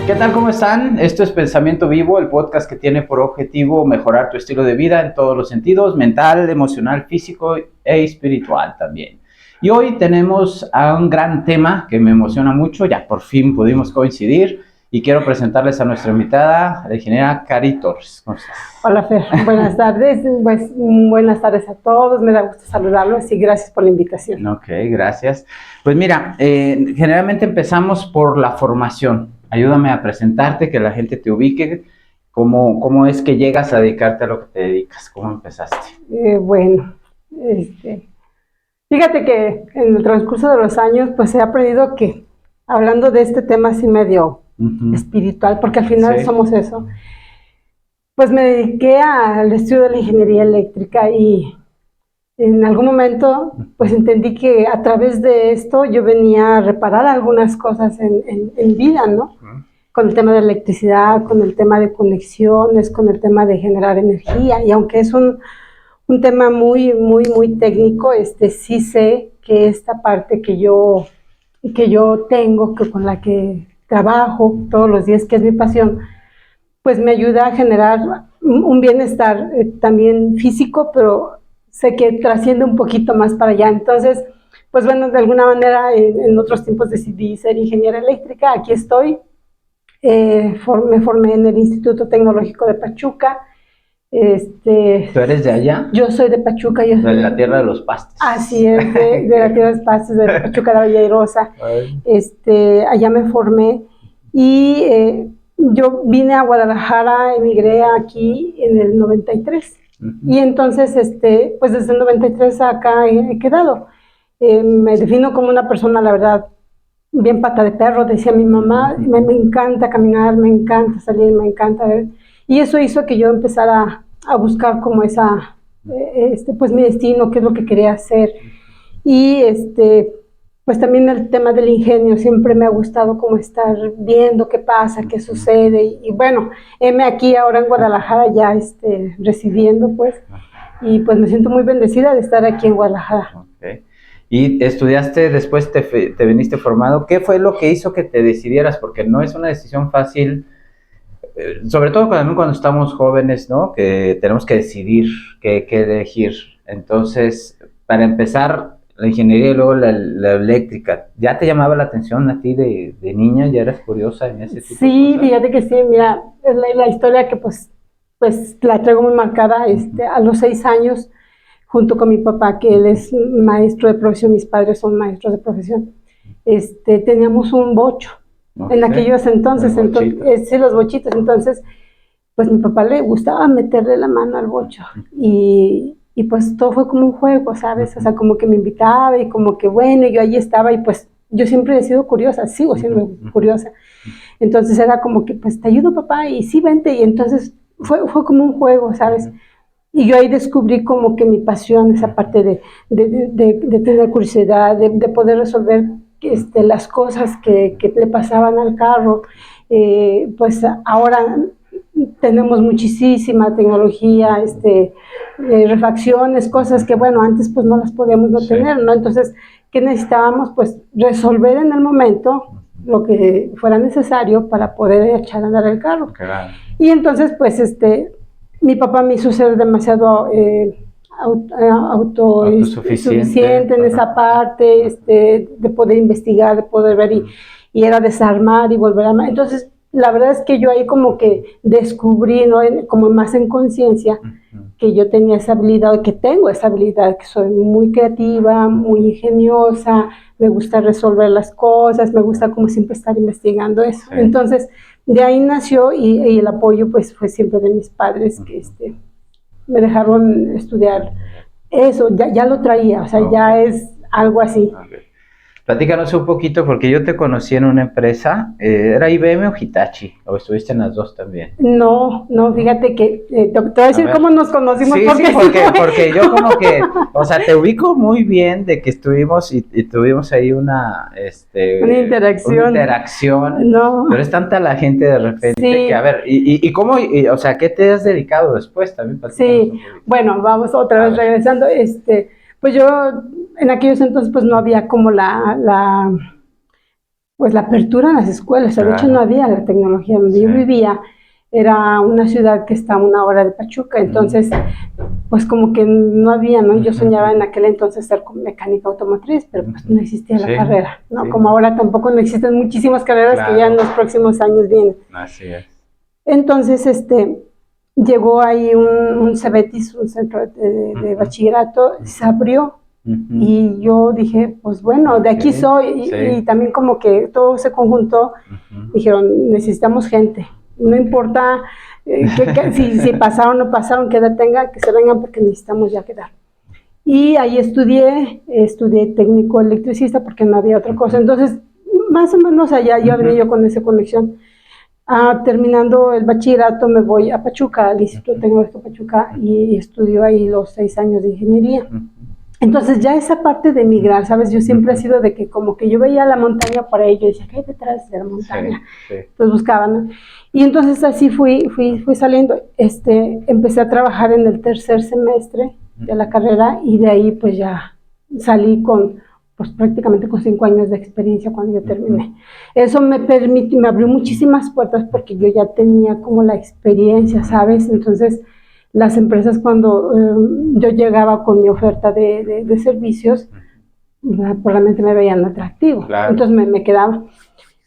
¿Qué tal? ¿Cómo están? Esto es Pensamiento Vivo, el podcast que tiene por objetivo mejorar tu estilo de vida en todos los sentidos, mental, emocional, físico e espiritual también. Y hoy tenemos a un gran tema que me emociona mucho, ya por fin pudimos coincidir y quiero presentarles a nuestra invitada, la ingeniera Cari Torres. ¿Cómo estás? Hola Fer, buenas tardes, pues buenas tardes a todos, me da gusto saludarlos y gracias por la invitación. Ok, gracias. Pues mira, generalmente empezamos por la formación. Ayúdame a presentarte, que la gente te ubique. ¿Cómo es que llegas a dedicarte a lo que te dedicas? ¿Cómo empezaste? Bueno, fíjate que en el transcurso de los años pues he aprendido que, hablando de este tema así medio espiritual, porque al final somos eso, pues me dediqué al estudio de la ingeniería eléctrica y en algún momento pues entendí que a través de esto yo venía a reparar algunas cosas en vida, ¿no? Con el tema de electricidad, con el tema de conexiones, con el tema de generar energía, y aunque es un tema muy técnico, sí sé que esta parte que yo tengo, que con la que trabajo todos los días, que es mi pasión, pues me ayuda a generar un bienestar también físico, pero sé que trasciende un poquito más para allá. Entonces, pues bueno, de alguna manera en otros tiempos decidí ser ingeniera eléctrica, aquí estoy. Me formé en el Instituto Tecnológico de Pachuca. ¿Tú eres de allá? Yo soy de Pachuca. Yo soy de la tierra de los pastos. Así es, de la tierra de los pastos, de Pachuca de Valle Airosa. Allá me formé y yo vine a Guadalajara, emigré aquí en el 93. Y entonces, pues desde el 93 acá he quedado. Me defino como una persona, la verdad, bien pata de perro, decía mi mamá. Me encanta caminar, me encanta salir, me encanta ver. Y eso hizo que yo empezara a buscar como pues mi destino, qué es lo que quería hacer. Y pues también el tema del ingenio, siempre me ha gustado como estar viendo qué pasa, qué sucede. Y bueno, heme aquí ahora en Guadalajara ya residiendo, pues, y pues me siento muy bendecida de estar aquí en Guadalajara. Okay. Y estudiaste, después te viniste formado. ¿Qué fue lo que hizo que te decidieras? Porque no es una decisión fácil, sobre todo cuando estamos jóvenes, ¿no? Que tenemos que decidir qué elegir. Entonces, para empezar, la ingeniería y luego la eléctrica, ¿ya te llamaba la atención a ti de niña? ¿Ya eras curiosa en ese tipo de cosas? Sí, fíjate que sí, mira, es la historia que pues la traigo muy marcada. A los 6 años, junto con mi papá, que él es maestro de profesión, mis padres son maestros de profesión, teníamos un bocho. En aquellos entonces, sí, los bochitos. Entonces, pues mi papá le gustaba meterle la mano al bocho y pues todo fue como un juego, ¿sabes? O sea, como que me invitaba y como que bueno, yo ahí estaba y pues yo siempre he sido curiosa, sigo siendo curiosa. Entonces era como que pues te ayudo, papá, y sí, vente. Y entonces fue como un juego, ¿sabes? Y yo ahí descubrí como que mi pasión, esa parte de tener curiosidad, de poder resolver las cosas que le pasaban al carro. Pues ahora tenemos muchísima tecnología, refacciones, cosas que bueno, antes pues no las podíamos no tener, ¿no? Entonces, ¿qué necesitábamos? Pues resolver en el momento lo que fuera necesario para poder echar a andar el carro. Claro. Y entonces, pues mi papá me hizo ser demasiado autosuficiente en esa parte, de poder investigar, de poder ver, y era desarmar y volver a armar. Entonces, la verdad es que yo ahí como que descubrí, ¿no? Como más en conciencia, que yo tenía esa habilidad, que tengo esa habilidad, que soy muy creativa, muy ingeniosa, me gusta resolver las cosas, me gusta como siempre estar investigando eso. Sí. Entonces, de ahí nació y el apoyo pues fue siempre de mis padres, que me dejaron estudiar eso, ya lo traía, o sea, ya es algo así. Platícanos un poquito, porque yo te conocí en una empresa, ¿era IBM o Hitachi? ¿O estuviste en las dos también? No, fíjate que te voy a decir cómo nos conocimos. Sí, porque yo como que, o sea, te ubico muy bien de que estuvimos y tuvimos ahí una interacción, no. Pero es tanta la gente de repente, sí. Que a ver, ¿y cómo, o sea, qué te has dedicado después también? Sí, bueno, vamos otra vez regresando, pues yo en aquellos entonces pues no había como pues la apertura en las escuelas. O sea, de hecho no había la tecnología donde yo vivía. Era una ciudad que está a 1 hora de Pachuca, entonces pues como que no había, ¿no? Yo soñaba en aquel entonces ser mecánica automotriz, pero pues no existía la carrera, ¿no? Como ahora tampoco no existen muchísimas carreras que ya en los próximos años vienen. Así es. Entonces, llegó ahí un CEBETIS, un centro de bachillerato, se abrió. Y yo dije, pues bueno, de aquí soy, y también como que todo se conjuntó, dijeron, necesitamos gente, no importa si pasaron o no pasaron, que tengan, que se vengan porque necesitamos ya quedar. Y ahí estudié técnico electricista porque no había otra cosa, entonces más o menos allá ya venía yo con esa conexión. Terminando el bachillerato me voy a Pachuca, al Instituto Tecnológico de Pachuca, y estudio ahí los 6 años de ingeniería. Entonces ya esa parte de migrar, ¿sabes? Yo siempre he sido de que como que yo veía la montaña por ahí, yo decía, ¿qué hay detrás de la montaña? Pues buscaba, ¿no? Y entonces así fui saliendo, empecé a trabajar en el tercer semestre de la carrera y de ahí pues ya salí pues prácticamente con 5 años de experiencia cuando yo terminé. Eso me abrió muchísimas puertas porque yo ya tenía como la experiencia, ¿sabes? Entonces las empresas cuando yo llegaba con mi oferta de servicios, probablemente me veían atractivo, entonces me quedaba.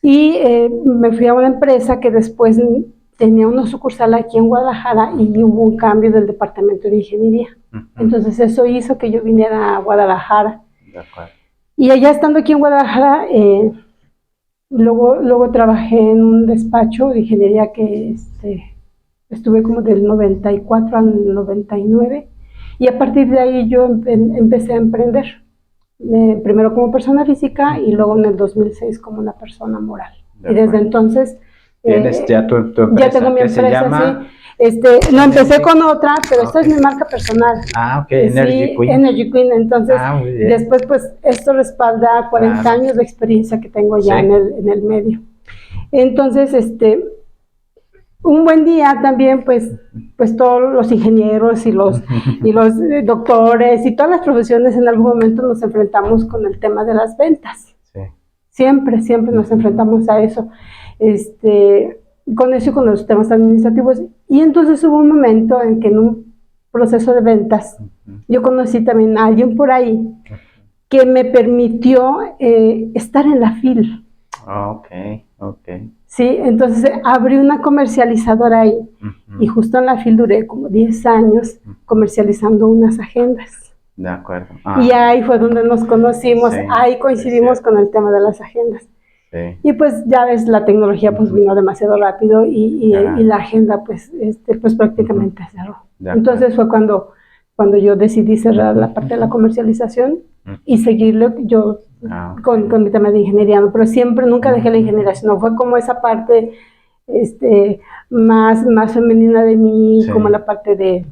Y me fui a una empresa que después tenía una sucursal aquí en Guadalajara y hubo un cambio del departamento de ingeniería. Entonces eso hizo que yo viniera a Guadalajara. De acuerdo. Y allá estando aquí en Guadalajara, luego trabajé en un despacho de ingeniería que estuve como del 94 al 99 y a partir de ahí yo empecé a emprender, primero como persona física y luego en el 2006 como una persona moral. Y desde entonces... ¿Tienes ya tu empresa? Ya tengo mi empresa, sí. No, empecé con otra, pero esta es mi marca personal. Ah, ok, Energy Queen. Energy Queen, entonces después pues esto respalda 40 años de experiencia que tengo ya en el medio. Entonces, un buen día también, pues todos los ingenieros y los doctores y todas las profesiones en algún momento nos enfrentamos con el tema de las ventas. Sí. Siempre nos enfrentamos a eso. Con eso y con los temas administrativos. Y entonces hubo un momento en que en un proceso de ventas, yo conocí también a alguien por ahí que me permitió estar en la FIL. Ok. Sí, entonces abrí una comercializadora ahí y justo en la FIL duré como 10 años comercializando unas agendas. De acuerdo. Y ahí fue donde nos conocimos, ahí coincidimos con el tema de las agendas. Sí. Y pues ya ves, la tecnología pues vino demasiado rápido y la agenda pues prácticamente cerró. Entonces fue cuando yo decidí cerrar la parte de la comercialización y seguirlo yo con mi tema de ingeniería, pero siempre, nunca dejé la ingeniería, sino fue como esa parte más femenina de mí, como la parte de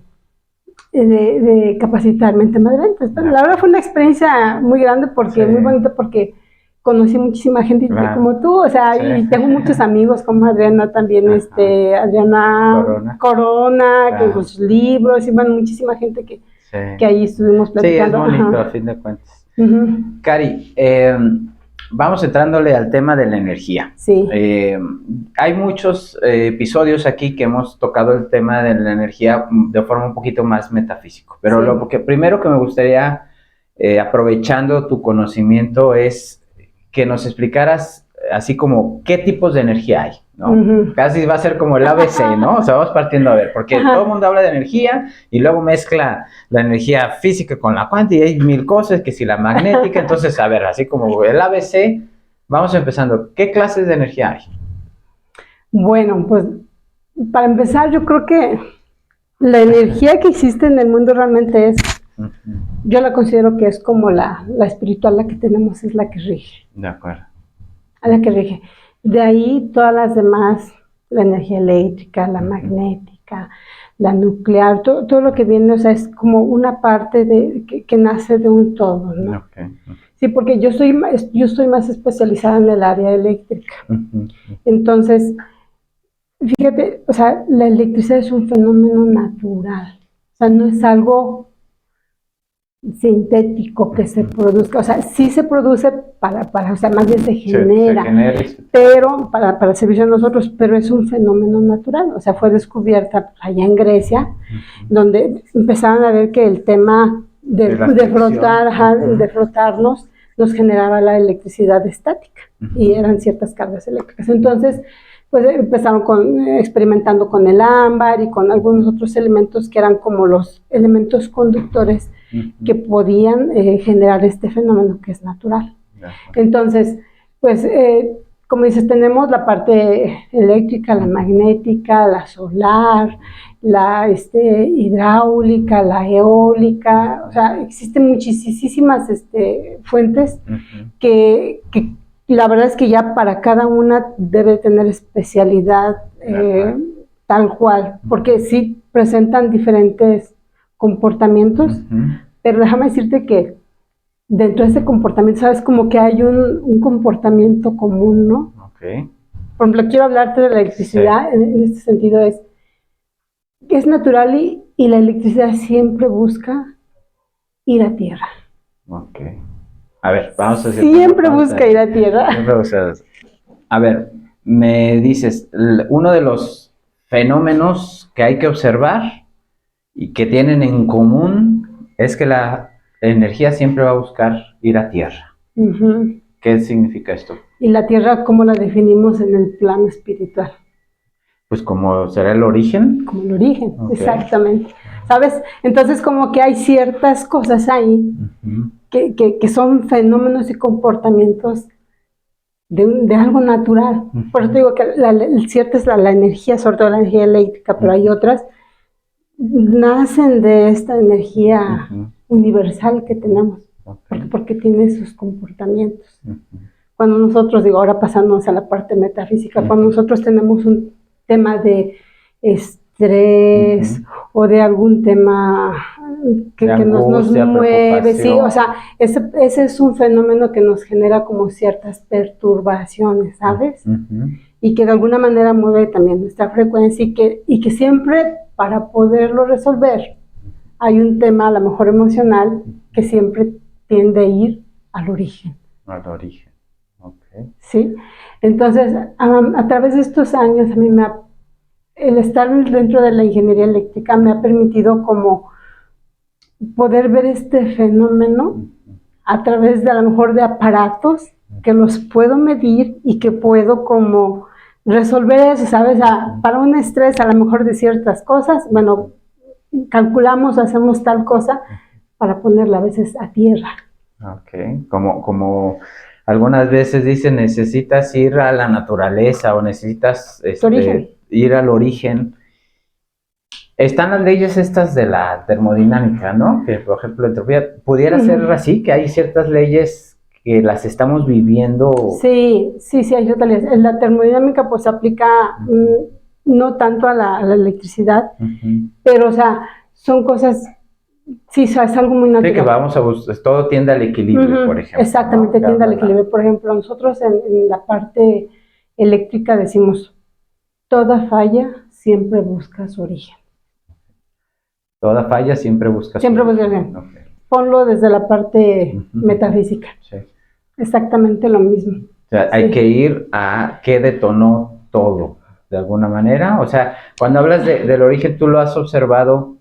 capacitarme en temas de ventas. Pero la verdad fue una experiencia muy grande, muy bonita, porque conocí muchísima gente como tú, o sea, y tengo muchos amigos como Adriana también, Adriana Corona, que con sus libros, y bueno, muchísima gente que ahí estuvimos platicando. Sí, es bonito, a fin de cuentas. Cari, vamos entrándole al tema de la energía. Sí. Hay muchos episodios aquí que hemos tocado el tema de la energía de forma un poquito más metafísico, pero lo que primero que me gustaría, aprovechando tu conocimiento, es que nos explicaras así como qué tipos de energía hay, ¿no? Casi va a ser como el ABC, ¿no? O sea, vamos partiendo a ver, porque todo el mundo habla de energía y luego mezcla la energía física con la cuántica y hay mil cosas, que si la magnética, entonces, a ver, así como el ABC, vamos empezando. ¿Qué clases de energía hay? Bueno, pues, para empezar, yo creo que la energía que existe en el mundo realmente yo la considero que es como la espiritual, la que tenemos, es la que rige. De acuerdo. A la que rige. De ahí todas las demás, la energía eléctrica, la magnética, la nuclear, todo lo que viene, o sea, es como una parte que nace de un todo, ¿no? Sí, porque yo estoy más especializada en el área eléctrica. Entonces, fíjate, o sea, la electricidad es un fenómeno natural. O sea, no es algo sintético que se produzca, o sea, sí se produce o sea, más bien se genera, Sí. pero para el servicio de nosotros, pero es un fenómeno natural, o sea, fue descubierta allá en Grecia, donde empezaron a ver que el tema de frotarnos nos generaba la electricidad estática, y eran ciertas cargas eléctricas. Entonces, pues empezaron experimentando con el ámbar y con algunos otros elementos que eran como los elementos conductores que podían generar este fenómeno que es natural. Entonces, pues, como dices, tenemos la parte eléctrica, la magnética, la solar, la hidráulica, la eólica, o sea, existen muchísimas fuentes que la verdad es que ya para cada una debe tener especialidad tal cual, porque sí presentan diferentes comportamientos, pero déjame decirte que dentro de ese comportamiento, sabes, como que hay un comportamiento común, ¿no? Okay. Por ejemplo, quiero hablarte de la electricidad, en este sentido es natural y la electricidad siempre busca ir a tierra. Ok. A ver, vamos a hacer... Siempre busca ir a tierra. A ver, me dices, uno de los fenómenos que hay que observar y que tienen en común es que la energía siempre va a buscar ir a tierra. ¿Qué significa esto? ¿Y la tierra cómo la definimos en el plano espiritual? Pues como será el origen. Como el origen, exactamente. ¿Sabes? Entonces como que hay ciertas cosas ahí que son fenómenos y comportamientos de algo natural. Por eso te digo que cierta es la energía, sobre todo la energía eléctrica, pero hay otras, nacen de esta energía universal que tenemos, porque tiene sus comportamientos. Cuando nosotros, ahora pasándonos a la parte metafísica, cuando nosotros tenemos un tema de estrés o de algún tema que nos mueve, sí, o sea, ese es un fenómeno que nos genera como ciertas perturbaciones, ¿sabes? Y que de alguna manera mueve también nuestra frecuencia y que siempre para poderlo resolver hay un tema a lo mejor emocional que siempre tiende a ir al origen. Al origen, ok. Sí, entonces a través de estos años a mí el estar dentro de la ingeniería eléctrica me ha permitido como poder ver este fenómeno a través de a lo mejor de aparatos que los puedo medir y que puedo como resolver eso, ¿sabes? Para un estrés a lo mejor de ciertas cosas, bueno, calculamos, hacemos tal cosa para ponerla a veces a tierra. Ok, como algunas veces dicen, necesitas ir a la naturaleza o necesitas ir al origen. Están las leyes estas de la termodinámica, ¿no? Que, por ejemplo, la entropía pudiera ser así, que hay ciertas leyes que las estamos viviendo. Sí, hay ciertas leyes. La termodinámica pues aplica no tanto a la electricidad, pero, o sea, son cosas, sí, es algo muy natural. Sí, que vamos a buscar, todo tiende al equilibrio, por ejemplo. Exactamente, ¿no? Tiende al equilibrio. Por ejemplo, nosotros en la parte eléctrica decimos, toda falla siempre busca su origen. Toda falla siempre busca su origen. Okay. Ponlo desde la parte metafísica. Sí. Exactamente lo mismo. O sea, hay que ir a qué detonó todo, de alguna manera. O sea, cuando hablas del origen, tú lo has observado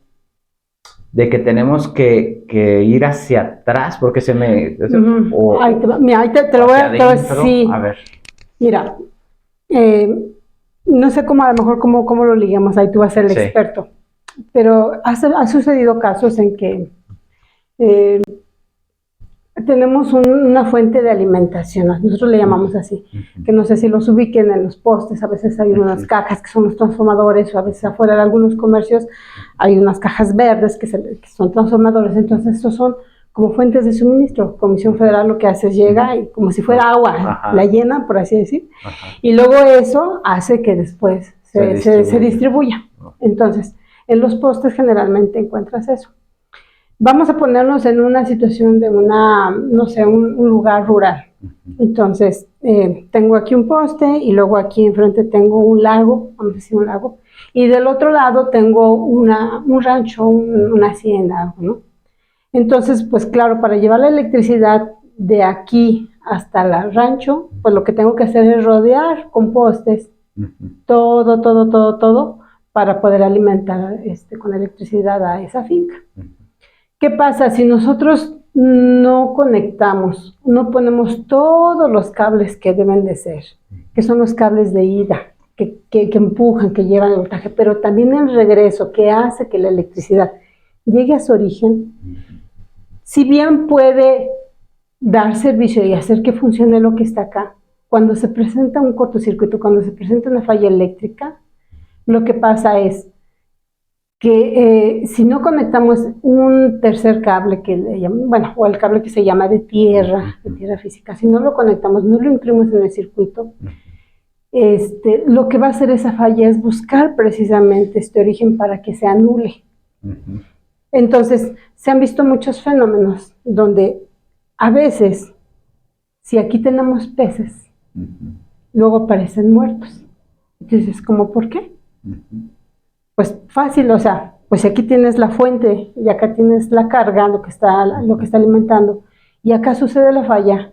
de que tenemos que ir hacia atrás, porque se me... Mira, te lo voy a decir. Sí. A ver. Mira, no sé cómo, a lo mejor cómo lo ligamos, ahí tú vas a ser el experto. Pero ha sucedido casos en que tenemos una fuente de alimentación, nosotros le llamamos así, que no sé si los ubiquen en los postes, a veces hay unas cajas que son los transformadores, o a veces afuera de algunos comercios hay unas cajas verdes que son transformadores. Entonces estos son como fuentes de suministro. Comisión Federal lo que hace es llega y como si fuera agua, la llena, por así decir, y luego eso hace que después se distribuya. Entonces, en los postes generalmente encuentras eso. Vamos a ponernos en una situación de un lugar rural. Entonces, tengo aquí un poste y luego aquí enfrente tengo un lago, vamos a decir un lago, y del otro lado tengo un rancho, una hacienda, ¿no? Entonces, pues claro, para llevar la electricidad de aquí hasta el rancho, pues lo que tengo que hacer es rodear con postes todo, para poder alimentar con electricidad a esa finca. ¿Qué pasa? Si nosotros no conectamos, no ponemos todos los cables que deben de ser, que son los cables de ida, que empujan, que llevan el voltaje, pero también el regreso, que hace que la electricidad llegue a su origen, si bien puede dar servicio y hacer que funcione lo que está acá, cuando se presenta un cortocircuito, cuando se presenta una falla eléctrica, lo que pasa es que si no conectamos un tercer cable que le llaman, bueno, o el cable que se llama de tierra física, si no lo conectamos, no lo incluimos en el circuito, lo que va a hacer esa falla es buscar precisamente este origen para que se anule. Entonces, se han visto muchos fenómenos donde a veces, si aquí tenemos peces, luego aparecen muertos. Entonces, ¿cómo por qué? Pues fácil, o sea, pues aquí tienes la fuente y acá tienes la carga, lo que está alimentando, y acá sucede la falla.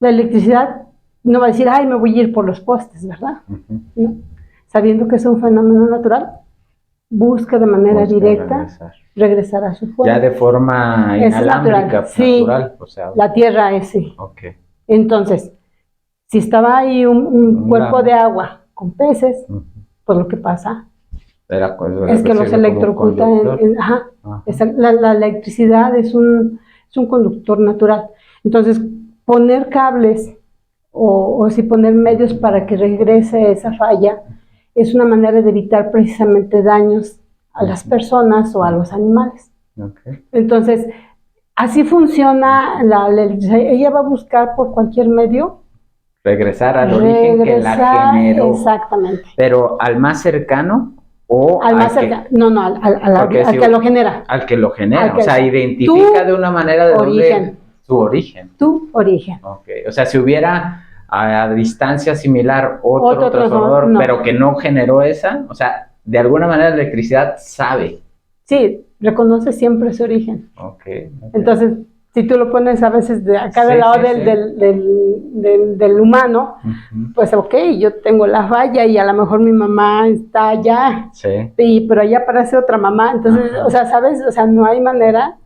La electricidad no va a decir, ay, me voy a ir por los postes, ¿verdad? ¿No? Sabiendo que es un fenómeno natural, busca de manera directa regresar a su fuente. Ya de forma inalámbrica, natural. O sea, la tierra es sí. Okay. Entonces, si estaba ahí un cuerpo de agua con peces, pues lo que pasa es que los electrocuta la electricidad es un conductor natural. Entonces, poner cables o si poner medios para que regrese esa falla es una manera de evitar precisamente daños a las personas o a los animales. Okay. Entonces, así funciona la electricidad. Ella va a buscar por cualquier medio regresar al origen que la generó. Exactamente. Pero al más cercano o al más cercano. Al que lo genera. Al que lo genera. O sea, identifica de una manera de su origen. Tu origen. Okay. O sea, si hubiera a distancia similar otro transformador, pero que no generó esa, o sea, de alguna manera la electricidad sabe. Sí, reconoce siempre su origen. Okay. Entonces, si tú lo pones a veces de acá del lado del humano, pues ok, yo tengo la falla y a lo mejor mi mamá está allá, pero allá aparece otra mamá, entonces, o sea, ¿sabes? O sea, no hay manera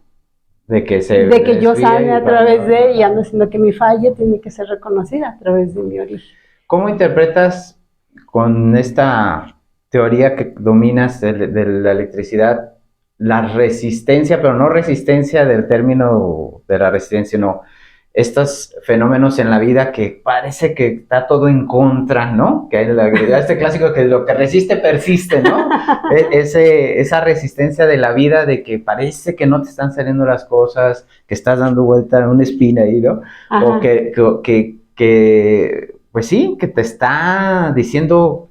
de que yo sane a través de ella, sino que mi falla tiene que ser reconocida a través de mi origen. ¿Cómo interpretas con esta teoría que dominas de la electricidad la resistencia, pero no resistencia del término de la resistencia, no, estos fenómenos en la vida que parece que está todo en contra, ¿no? Que este clásico que lo que resiste persiste, ¿no? Esa resistencia de la vida de que parece que no te están saliendo las cosas, que estás dando vuelta a una espina ahí, ¿no? Ajá. O que pues sí, que te está diciendo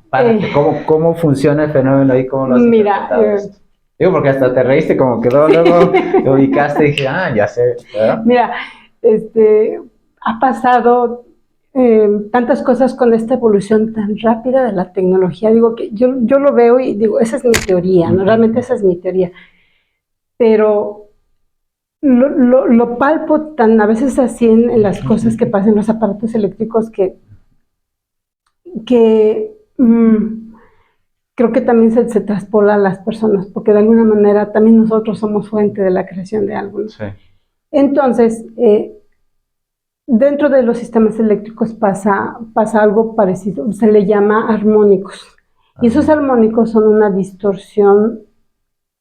párate, ¿cómo funciona el fenómeno ahí? ¿Cómo lo has interpretado? Digo, porque hasta te reíste, como que luego te ubicaste y dije, ya sé, ¿verdad? Mira, ha pasado tantas cosas con esta evolución tan rápida de la tecnología. Digo que yo lo veo y digo, esa es mi teoría, ¿no? Realmente esa es mi teoría. Pero lo palpo tan a veces así en las cosas que pasan en los aparatos eléctricos que creo que también se traspola a las personas, porque de alguna manera también nosotros somos fuente de la creación de algo, ¿no? Sí. Entonces, dentro de los sistemas eléctricos pasa algo parecido, se le llama armónicos. Y esos armónicos son una distorsión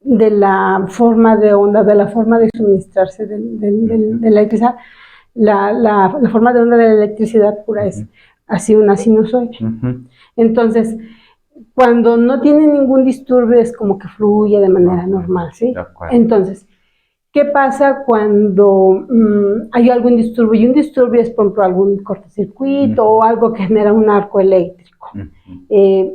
de la forma de onda, de la forma de suministrarse de la electricidad. La forma de onda de la electricidad pura es así una sinusoide. Entonces, cuando no tiene ningún disturbio es como que fluye de manera normal, ¿sí? Entonces, ¿qué pasa cuando hay algún disturbio? Y un disturbio es, por ejemplo, algún cortocircuito o algo que genera un arco eléctrico.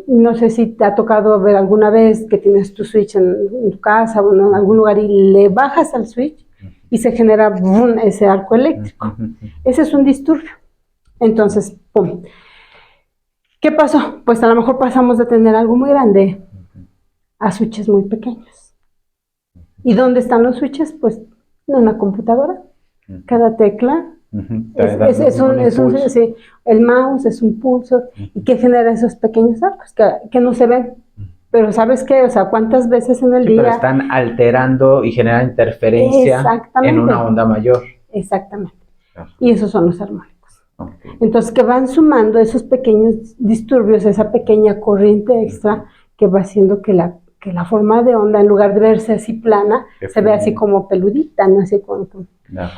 No sé si te ha tocado ver alguna vez que tienes tu switch en tu casa o en algún lugar y le bajas al switch y se genera ese arco eléctrico. Ese es un disturbio. Entonces, ¡pum! ¿Qué pasó? Pues a lo mejor pasamos de tener algo muy grande a switches muy pequeños. ¿Y dónde están los switches? Pues en una computadora. Cada tecla sí, el mouse es un pulso y que genera esos pequeños arcos que no se ven. Pero ¿sabes qué? O sea, ¿cuántas veces en el día? Pero están alterando y generan interferencia en una onda mayor. Exactamente. Y esos son los armónicos. Entonces, que van sumando esos pequeños disturbios, esa pequeña corriente extra que va haciendo que la forma de onda, en lugar de verse así plana, se ve así como peludita, ¿no? Así como,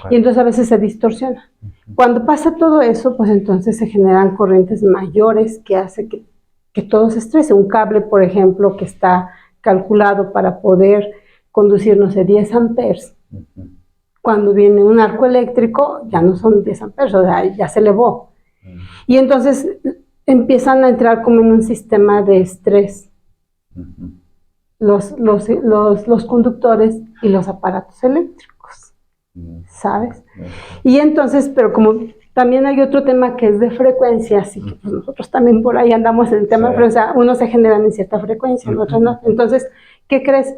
y entonces a veces se distorsiona. Cuando pasa todo eso, pues entonces se generan corrientes mayores que hace que todo se estrese. Un cable, por ejemplo, que está calculado para poder conducir, no sé, 10 amperes. Cuando viene un arco eléctrico, ya no son 10 amperes, o sea, ya se elevó. Y entonces empiezan a entrar como en un sistema de estrés. Los conductores y los aparatos eléctricos, ¿sabes? Y entonces, pero como también hay otro tema que es de frecuencia, así que pues nosotros también por ahí andamos en el tema de frecuencia, unos se generan en cierta frecuencia, otros no. Entonces, ¿qué crees?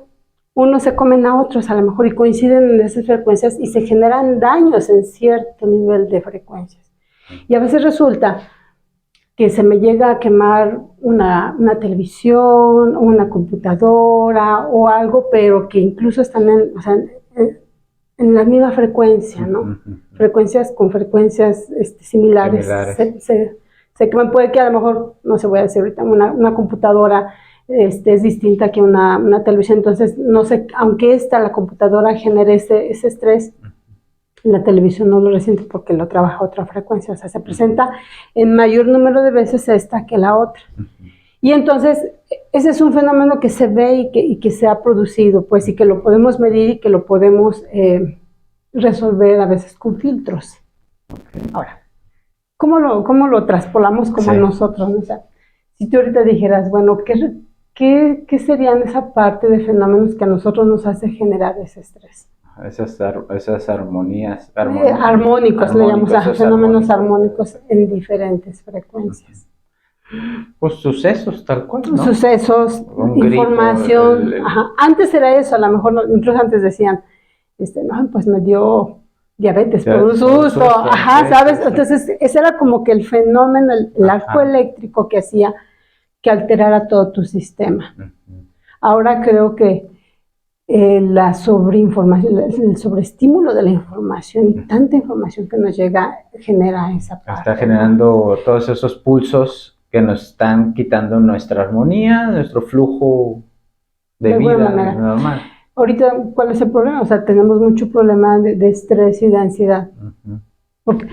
Unos se comen a otros a lo mejor y coinciden en esas frecuencias y se generan daños en cierto nivel de frecuencias. Y a veces resulta que se me llega a quemar una televisión, una computadora o algo, pero que incluso están en la misma frecuencia, ¿no? Frecuencias con frecuencias similares. Se queman. Puede que a lo mejor, no se voy a decir ahorita, una computadora es distinta que una televisión, entonces no sé, aunque la computadora genere ese estrés, la televisión no lo resiente porque lo trabaja a otra frecuencia, o sea, se presenta en mayor número de veces esta que la otra. Y entonces, ese es un fenómeno que se ve y que se ha producido, pues, y que lo podemos medir y que lo podemos resolver a veces con filtros. Ahora, ¿cómo lo traspolamos como nosotros? ¿No? O sea, si tú ahorita dijeras, bueno, ¿qué serían esa parte de fenómenos que a nosotros nos hace generar ese estrés? Esas armonías. Armónicos, le llamamos a fenómenos armónicos en diferentes frecuencias. Pues sucesos, tal cual, ¿no? Sucesos, información. Antes era eso, a lo mejor, incluso antes decían, no, pues me dio diabetes por un susto. ¿Sabes? Entonces, ese era como que el fenómeno, el arco eléctrico que hacía que alterara todo tu sistema. Ahora creo que la sobreinformación, el sobreestímulo de la información y tanta información que nos llega genera esa parte. Está generando todos esos pulsos que nos están quitando nuestra armonía, nuestro flujo de vida normal. Ahorita, ¿cuál es el problema? O sea, tenemos mucho problema de estrés y de ansiedad. Porque,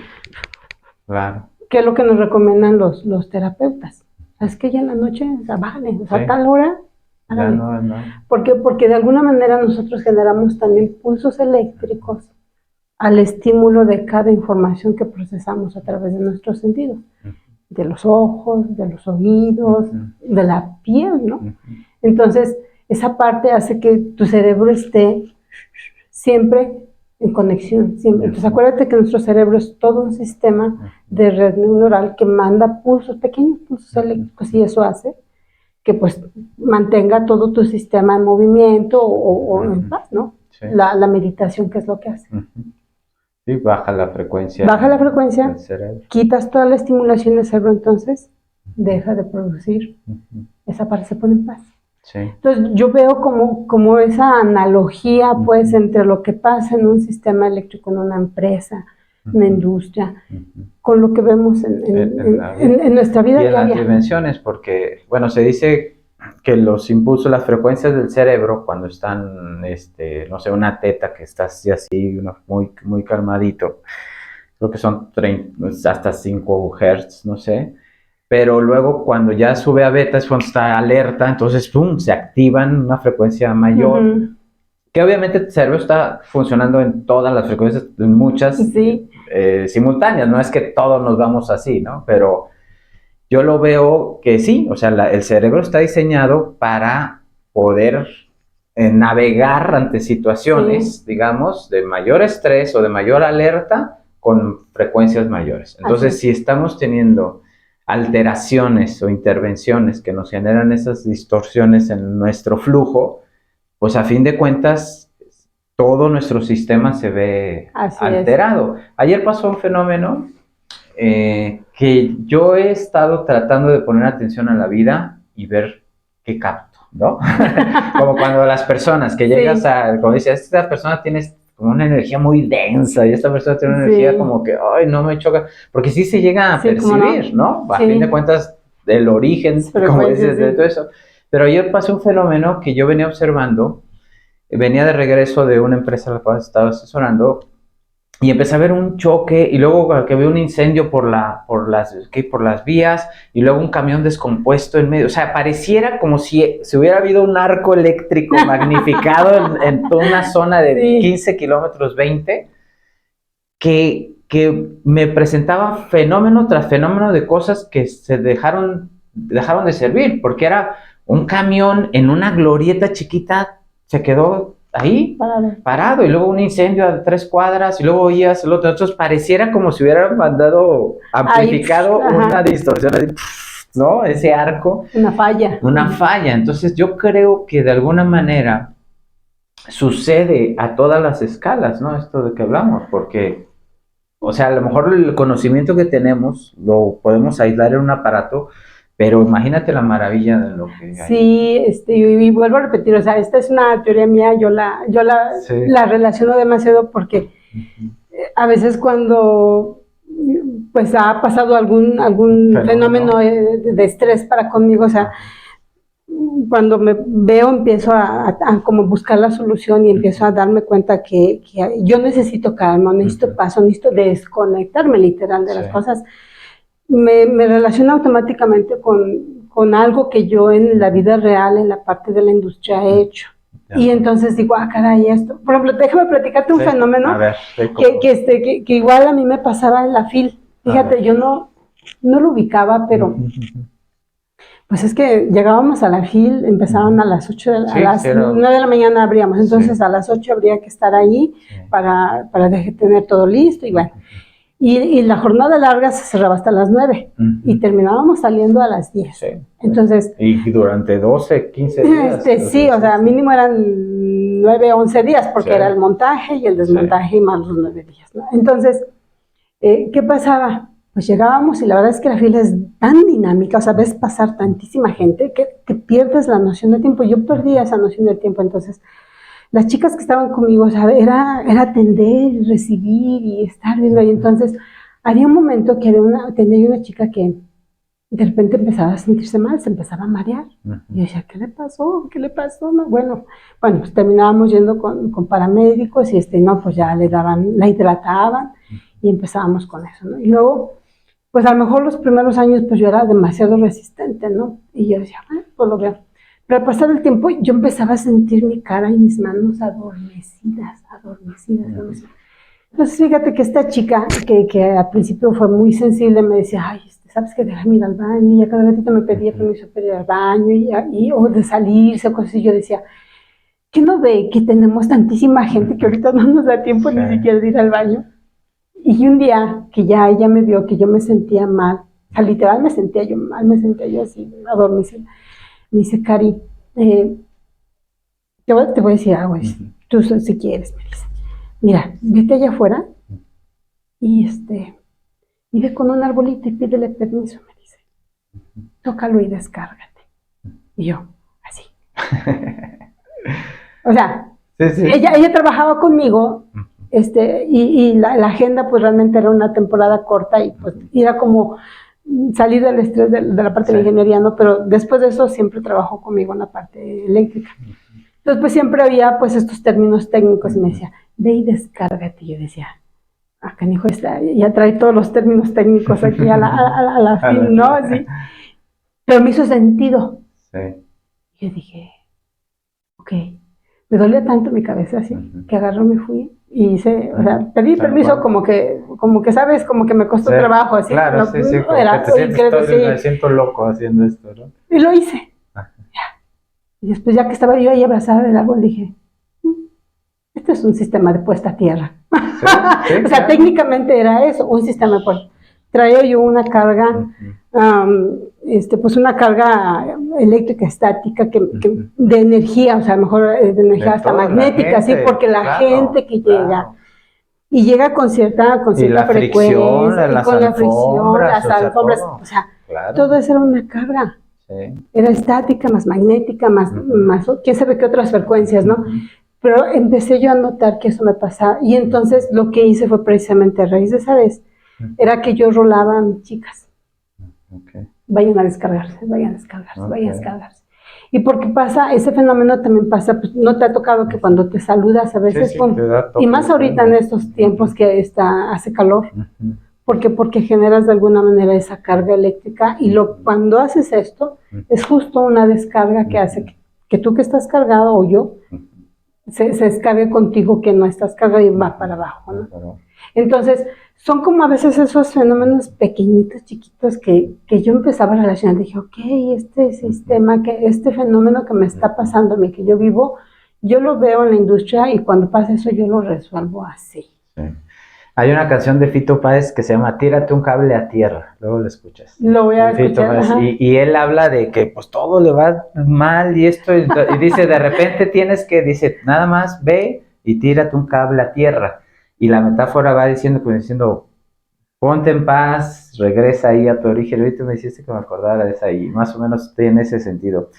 claro. ¿qué es lo que nos recomiendan los terapeutas? Es que ya en la noche, o sea, a tal hora. Ya no. ¿Por qué? Porque de alguna manera nosotros generamos también pulsos eléctricos al estímulo de cada información que procesamos a través de nuestros sentidos, de los ojos, de los oídos, de la piel, ¿no? Entonces, esa parte hace que tu cerebro esté siempre en conexión, siempre. Entonces, acuérdate que nuestro cerebro es todo un sistema de red neuronal que manda pulsos, pequeños pulsos eléctricos, y eso hace que pues mantenga todo tu sistema en movimiento o en paz, ¿no? Sí. La meditación, ¿qué es lo que hace? Sí, baja la frecuencia. Baja la frecuencia, quitas toda la estimulación del cerebro, entonces deja de producir. Esa parte se pone en paz. Sí. Entonces yo veo como esa analogía, pues, entre lo que pasa en un sistema eléctrico, en una empresa, una industria, con lo que vemos en nuestra vida diaria. Y en las dimensiones, porque, bueno, se dice que los impulsos, las frecuencias del cerebro, cuando están, no sé, una teta que está así, muy, muy calmadito, creo que son hasta 5 Hz, no sé, pero luego cuando ya sube a beta es cuando está alerta, entonces, ¡pum!, se activan una frecuencia mayor. Que obviamente el cerebro está funcionando en todas las frecuencias, en muchas simultáneas, no es que todos nos vamos así, ¿no? Pero yo lo veo que sí, o sea, el cerebro está diseñado para poder navegar ante situaciones, digamos, de mayor estrés o de mayor alerta con frecuencias mayores. Entonces, si estamos teniendo alteraciones o intervenciones que nos generan esas distorsiones en nuestro flujo, pues a fin de cuentas todo nuestro sistema se ve alterado. Ayer pasó un fenómeno que yo he estado tratando de poner atención a la vida y ver qué capto, ¿no? Como cuando las personas que llegas a, como dices, esta persona tiene como una energía muy densa y esta persona tiene una energía como que, ay, no me choca, porque sí se llega a percibir, ¿no? A fin de cuentas, el origen, como dices, de todo eso. Pero ayer pasó un fenómeno que yo venía observando, venía de regreso de una empresa a la cual estaba asesorando y empecé a ver un choque y luego que veo un incendio por las vías y luego un camión descompuesto en medio. O sea, pareciera como si hubiera habido un arco eléctrico magnificado en toda una zona de 15 kilómetros, 20, que me presentaba fenómeno tras fenómeno de cosas que se dejaron de servir, porque era un camión en una glorieta chiquita, se quedó ahí, parado, y luego un incendio a 3 cuadras, y luego oías el otro. Entonces pareciera como si hubieran mandado amplificado una distorsión, ¿no? Ese arco. Una falla. Entonces yo creo que de alguna manera sucede a todas las escalas, ¿no? Esto de que hablamos, porque, o sea, a lo mejor el conocimiento que tenemos lo podemos aislar en un aparato, pero imagínate la maravilla de lo que hay. Sí, y vuelvo a repetir, o sea, esta es una teoría mía, yo la relaciono demasiado porque a veces cuando pues ha pasado algún fenómeno de estrés para conmigo, o sea, cuando me veo empiezo a como buscar la solución y empiezo a darme cuenta que yo necesito calma, necesito paso, necesito desconectarme literal de las cosas. Me relaciono automáticamente con algo que yo en la vida real, en la parte de la industria he hecho. Y entonces digo, caray, esto. Por ejemplo, déjame platicarte un fenómeno que igual a mí me pasaba en la FIL. Fíjate, yo no lo ubicaba, pero pues es que llegábamos a la FIL, empezaban a las 8 a las 9 de la mañana abríamos, entonces a las 8 habría que estar ahí para tener todo listo y bueno. Y la jornada larga se cerraba hasta las 9 y terminábamos saliendo a las 10. Entonces, y durante 12, 15 días. Sí, o sea, mínimo eran 9, 11 días porque era el montaje y el desmontaje y más los 9 días, ¿no? Entonces, ¿qué pasaba? Pues llegábamos y la verdad es que la fila es tan dinámica, o sea, ves pasar tantísima gente que pierdes la noción del tiempo. Yo perdía esa noción del tiempo, entonces las chicas que estaban conmigo, o sea, era atender, recibir y estar viendo ahí. Entonces, había un momento que atendía una chica que de repente empezaba a sentirse mal, se empezaba a marear. Y yo decía, ¿qué le pasó? ¿Qué le pasó? No, bueno, pues terminábamos yendo con paramédicos y no, pues ya la hidrataban y empezábamos con eso, ¿no? Y luego, pues a lo mejor los primeros años, pues yo era demasiado resistente, ¿no? Y yo decía, bueno, pues lo veo. Pero al pasar el tiempo yo empezaba a sentir mi cara y mis manos adormecidas. Entonces fíjate que esta chica, que al principio fue muy sensible, me decía, ay, ¿sabes qué? Déjame ir al baño. Y ya cada ratito me pedía permiso para ir al baño o de salirse o cosas así. Yo decía, ¿qué no ve que tenemos tantísima gente que ahorita no nos da tiempo ni siquiera de ir al baño? Y un día que ya ella me vio que yo me sentía mal, o sea, literal me sentía yo así, adormecida. Me dice, Cari, te voy a decir algo, tú si quieres, me dice, mira, vete allá afuera y ve con un arbolito y pídele permiso, me dice, tócalo y descárgate. Y yo, así. O sea, ella trabajaba conmigo, y la agenda pues realmente era una temporada corta y pues era como salir del estrés de la parte de la ingeniería, ¿no? Pero después de eso siempre trabajó conmigo en la parte eléctrica. Entonces pues siempre había pues estos términos técnicos y me decía, ve y descárgate. Y yo decía, canijo, ya trae todos los términos técnicos aquí a la fin, ¿no? Así. Pero me hizo sentido. Y yo dije, ok, me dolía tanto mi cabeza así, que agarró, me fui y hice, o sea, pedí permiso como que sabes, como que me costó trabajo, así. Claro, sí, como era, que me siento loco haciendo esto, ¿no? Y lo hice. Y después ya que estaba yo ahí abrazada del árbol, dije, esto es un sistema de puesta a tierra. O sea, técnicamente era eso, un sistema de puesta. traía yo una carga, pues una carga eléctrica estática de energía, o sea, a lo mejor de energía hasta magnética, sí, porque la gente que llega y llega con cierta frecuencia, y con la fricción, las alfombras, o sea, todo eso era una carga. Sí. Era estática, más magnética, más quién sabe qué otras frecuencias, ¿no? Pero empecé yo a notar que eso me pasaba, y entonces lo que hice fue precisamente a raíz de esa vez, era que yo rolaba a mis chicas. Vayan a descargarse, vayan a descargarse, vayan a descargarse. Y porque pasa, ese fenómeno también pasa, pues no te ha tocado que cuando te saludas a veces, y más ahorita en estos tiempos que hace calor, porque generas de alguna manera esa carga eléctrica, y cuando haces esto, es justo una descarga que hace que tú que estás cargado, o yo, se descargue contigo que no estás cargado y va para abajo, ¿no? Entonces, son como a veces esos fenómenos pequeñitos, chiquitos, que yo empezaba a relacionar. Dije, ok, este sistema, este fenómeno que me está pasando a mí, que yo vivo, yo lo veo en la industria, y cuando pasa eso yo lo resuelvo así. Sí. Hay una canción de Fito Páez que se llama Tírate un cable a tierra, luego lo escuchas. Lo voy a escuchar. Y él habla de que pues todo le va mal y esto, y dice, de repente dice, nada más ve y tírate un cable a tierra. Y la metáfora va diciendo, ponte en paz, regresa ahí a tu origen. Ahorita me hiciste que me acordara de esa, y más o menos tiene ese sentido.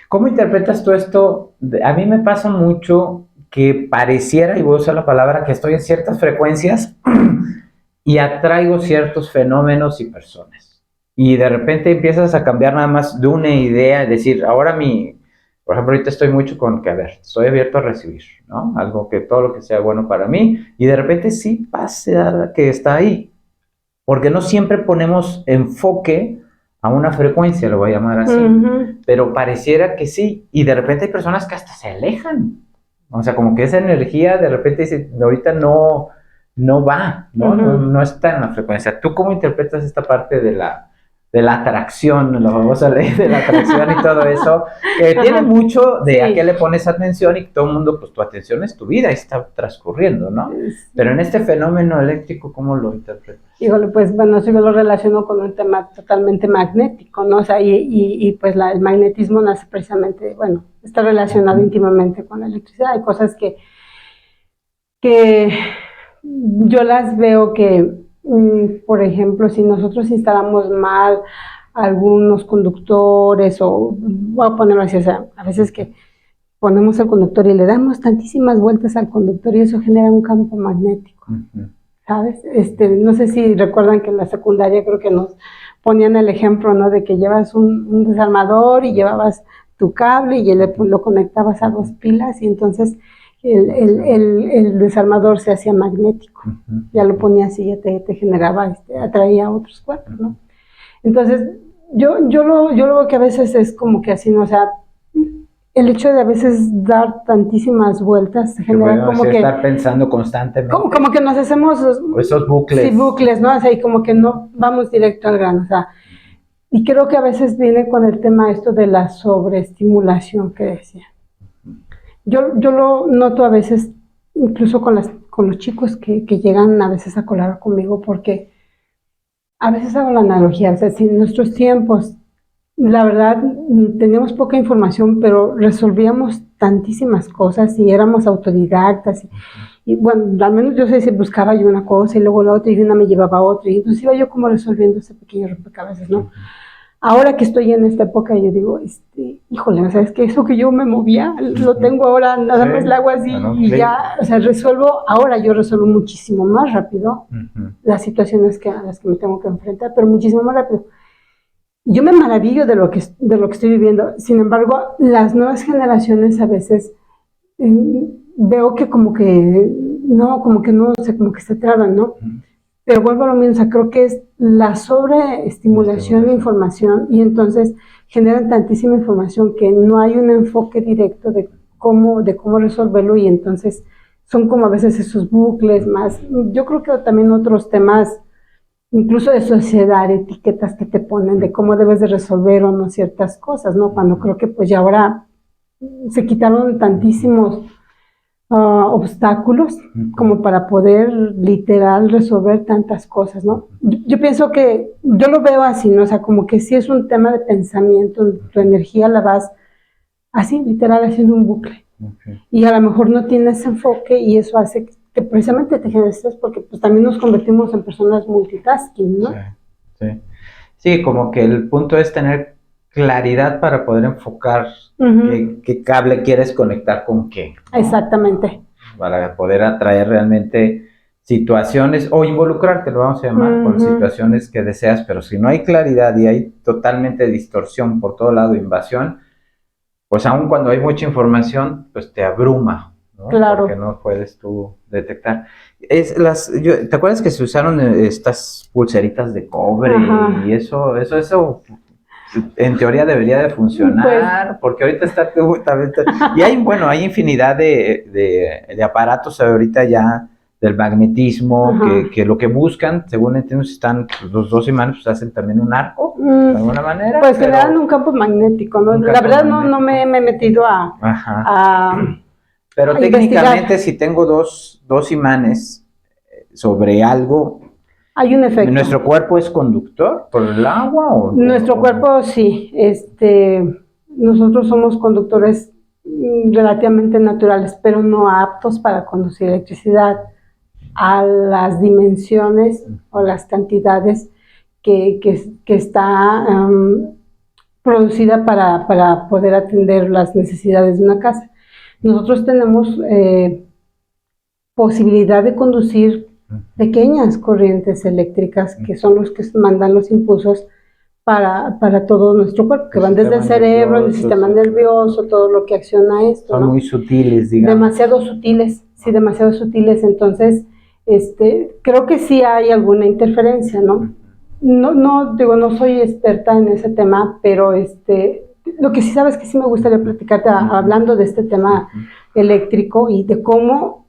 ¿Cómo interpretas tú esto? A mí me pasa mucho que pareciera, y voy a usar la palabra, que estoy en ciertas frecuencias y atraigo ciertos fenómenos y personas. Y de repente empiezas a cambiar nada más de una idea, es decir, ahora por ejemplo, ahorita estoy mucho con que, estoy abierto a recibir, ¿no? Algo todo lo que sea bueno para mí, y de repente sí pasa que está ahí. Porque no siempre ponemos enfoque a una frecuencia, lo voy a llamar así, pero pareciera que sí, y de repente hay personas que hasta se alejan. O sea, como que esa energía de repente dice, ahorita no va, ¿no? No está en la frecuencia. ¿Tú cómo interpretas esta parte de la atracción, la famosa ley de la atracción y todo eso, que tiene mucho de a qué le pones atención, y todo el mundo, pues tu atención es tu vida y está transcurriendo, ¿no? Pero en este fenómeno eléctrico, ¿cómo lo interpretas? Híjole, pues bueno, eso yo lo relaciono con un tema totalmente magnético, ¿no? O sea, y pues el magnetismo nace precisamente, bueno, está relacionado íntimamente con la electricidad. Hay cosas que yo las veo que, por ejemplo, si nosotros instalamos mal algunos conductores, o voy a ponerlo así, o sea, a veces que ponemos el conductor y le damos tantísimas vueltas al conductor, y eso genera un campo magnético, ¿sabes? No sé si recuerdan que en la secundaria creo que nos ponían el ejemplo, ¿no? De que llevas un desarmador y llevabas tu cable y lo conectabas a 2 pilas, y entonces el desarmador se hacía magnético. Ya lo ponías y ya te generaba, atraía a otros cuerpos, ¿no? Entonces, yo lo veo que a veces es como que así, ¿no? O sea, el hecho de a veces dar tantísimas vueltas genera como que estar pensando constantemente. Como que nos hacemos esos bucles. Sí, bucles, ¿no? O sea, y como que no vamos directo al grano, o sea, y creo que a veces viene con el tema esto de la sobreestimulación que decía. Yo lo noto a veces, incluso con los chicos que llegan a veces a colar conmigo, porque a veces hago la analogía, o sea, si en nuestros tiempos, la verdad, teníamos poca información, pero resolvíamos tantísimas cosas y éramos autodidactas, y bueno, al menos yo sé si buscaba yo una cosa y luego la otra, y una me llevaba a otra, y entonces iba yo como resolviendo ese pequeño rompecabezas, ¿no? Ahora que estoy en esta época, yo digo, híjole, o sea, es que eso que yo me movía, lo tengo ahora, nada más le hago así, y ya, o sea, ahora yo resuelvo muchísimo más rápido las situaciones a las que me tengo que enfrentar, pero muchísimo más rápido. Yo me maravillo de lo que estoy viviendo. Sin embargo, las nuevas generaciones a veces veo que como que no, sé, como que se traban, ¿no? Pero vuelvo a lo mismo, o sea, creo que es la sobreestimulación de información, y entonces generan tantísima información que no hay un enfoque directo de cómo resolverlo, y entonces son como a veces esos bucles más. Yo creo que también otros temas, incluso de sociedad, etiquetas que te ponen de cómo debes de resolver o no ciertas cosas, ¿no? Cuando creo que pues ya ahora se quitaron tantísimos obstáculos como para poder literal resolver tantas cosas, ¿no? Yo pienso que, yo lo veo así, ¿no? O sea, como que sí es un tema de pensamiento, tu energía la vas así, literal, haciendo un bucle. Y a lo mejor no tienes enfoque y eso hace que precisamente te genere estrés porque pues también nos convertimos en personas multitasking, ¿no? Sí. Sí, como que el punto es tener claridad para poder enfocar qué cable quieres conectar con qué, ¿no? Exactamente. Para poder atraer realmente situaciones o involucrarte, lo vamos a llamar, con situaciones que deseas, pero si no hay claridad y hay totalmente distorsión por todo lado, invasión, pues aun cuando hay mucha información, pues te abruma, ¿no? Claro. Porque no puedes tú detectar. ¿Te acuerdas que se usaron estas pulseritas de cobre? Y eso en teoría debería de funcionar, pues, porque ahorita está y hay infinidad de aparatos ahorita ya del magnetismo que lo que buscan, según entiendo, están los dos imanes, pues hacen también un arco de alguna manera. Pues generan un campo magnético, ¿no? La verdad no me he metido a pero técnicamente si tengo dos imanes sobre algo, hay un efecto. ¿Nuestro cuerpo es conductor por el agua? Nuestro cuerpo sí, nosotros somos conductores relativamente naturales, pero no aptos para conducir electricidad a las dimensiones o las cantidades que está producida para poder atender las necesidades de una casa. Nosotros tenemos posibilidad de conducir pequeñas corrientes eléctricas que son los que mandan los impulsos para todo nuestro cuerpo, que van desde el cerebro, el sistema nervioso, todo lo que acciona esto. Son, ¿no?, muy sutiles, digamos. Demasiado sutiles, sí, demasiado sutiles. Entonces, creo que sí hay alguna interferencia, ¿no? No soy experta en ese tema, pero lo que sí sabes que sí me gustaría platicarte hablando de este tema eléctrico y de cómo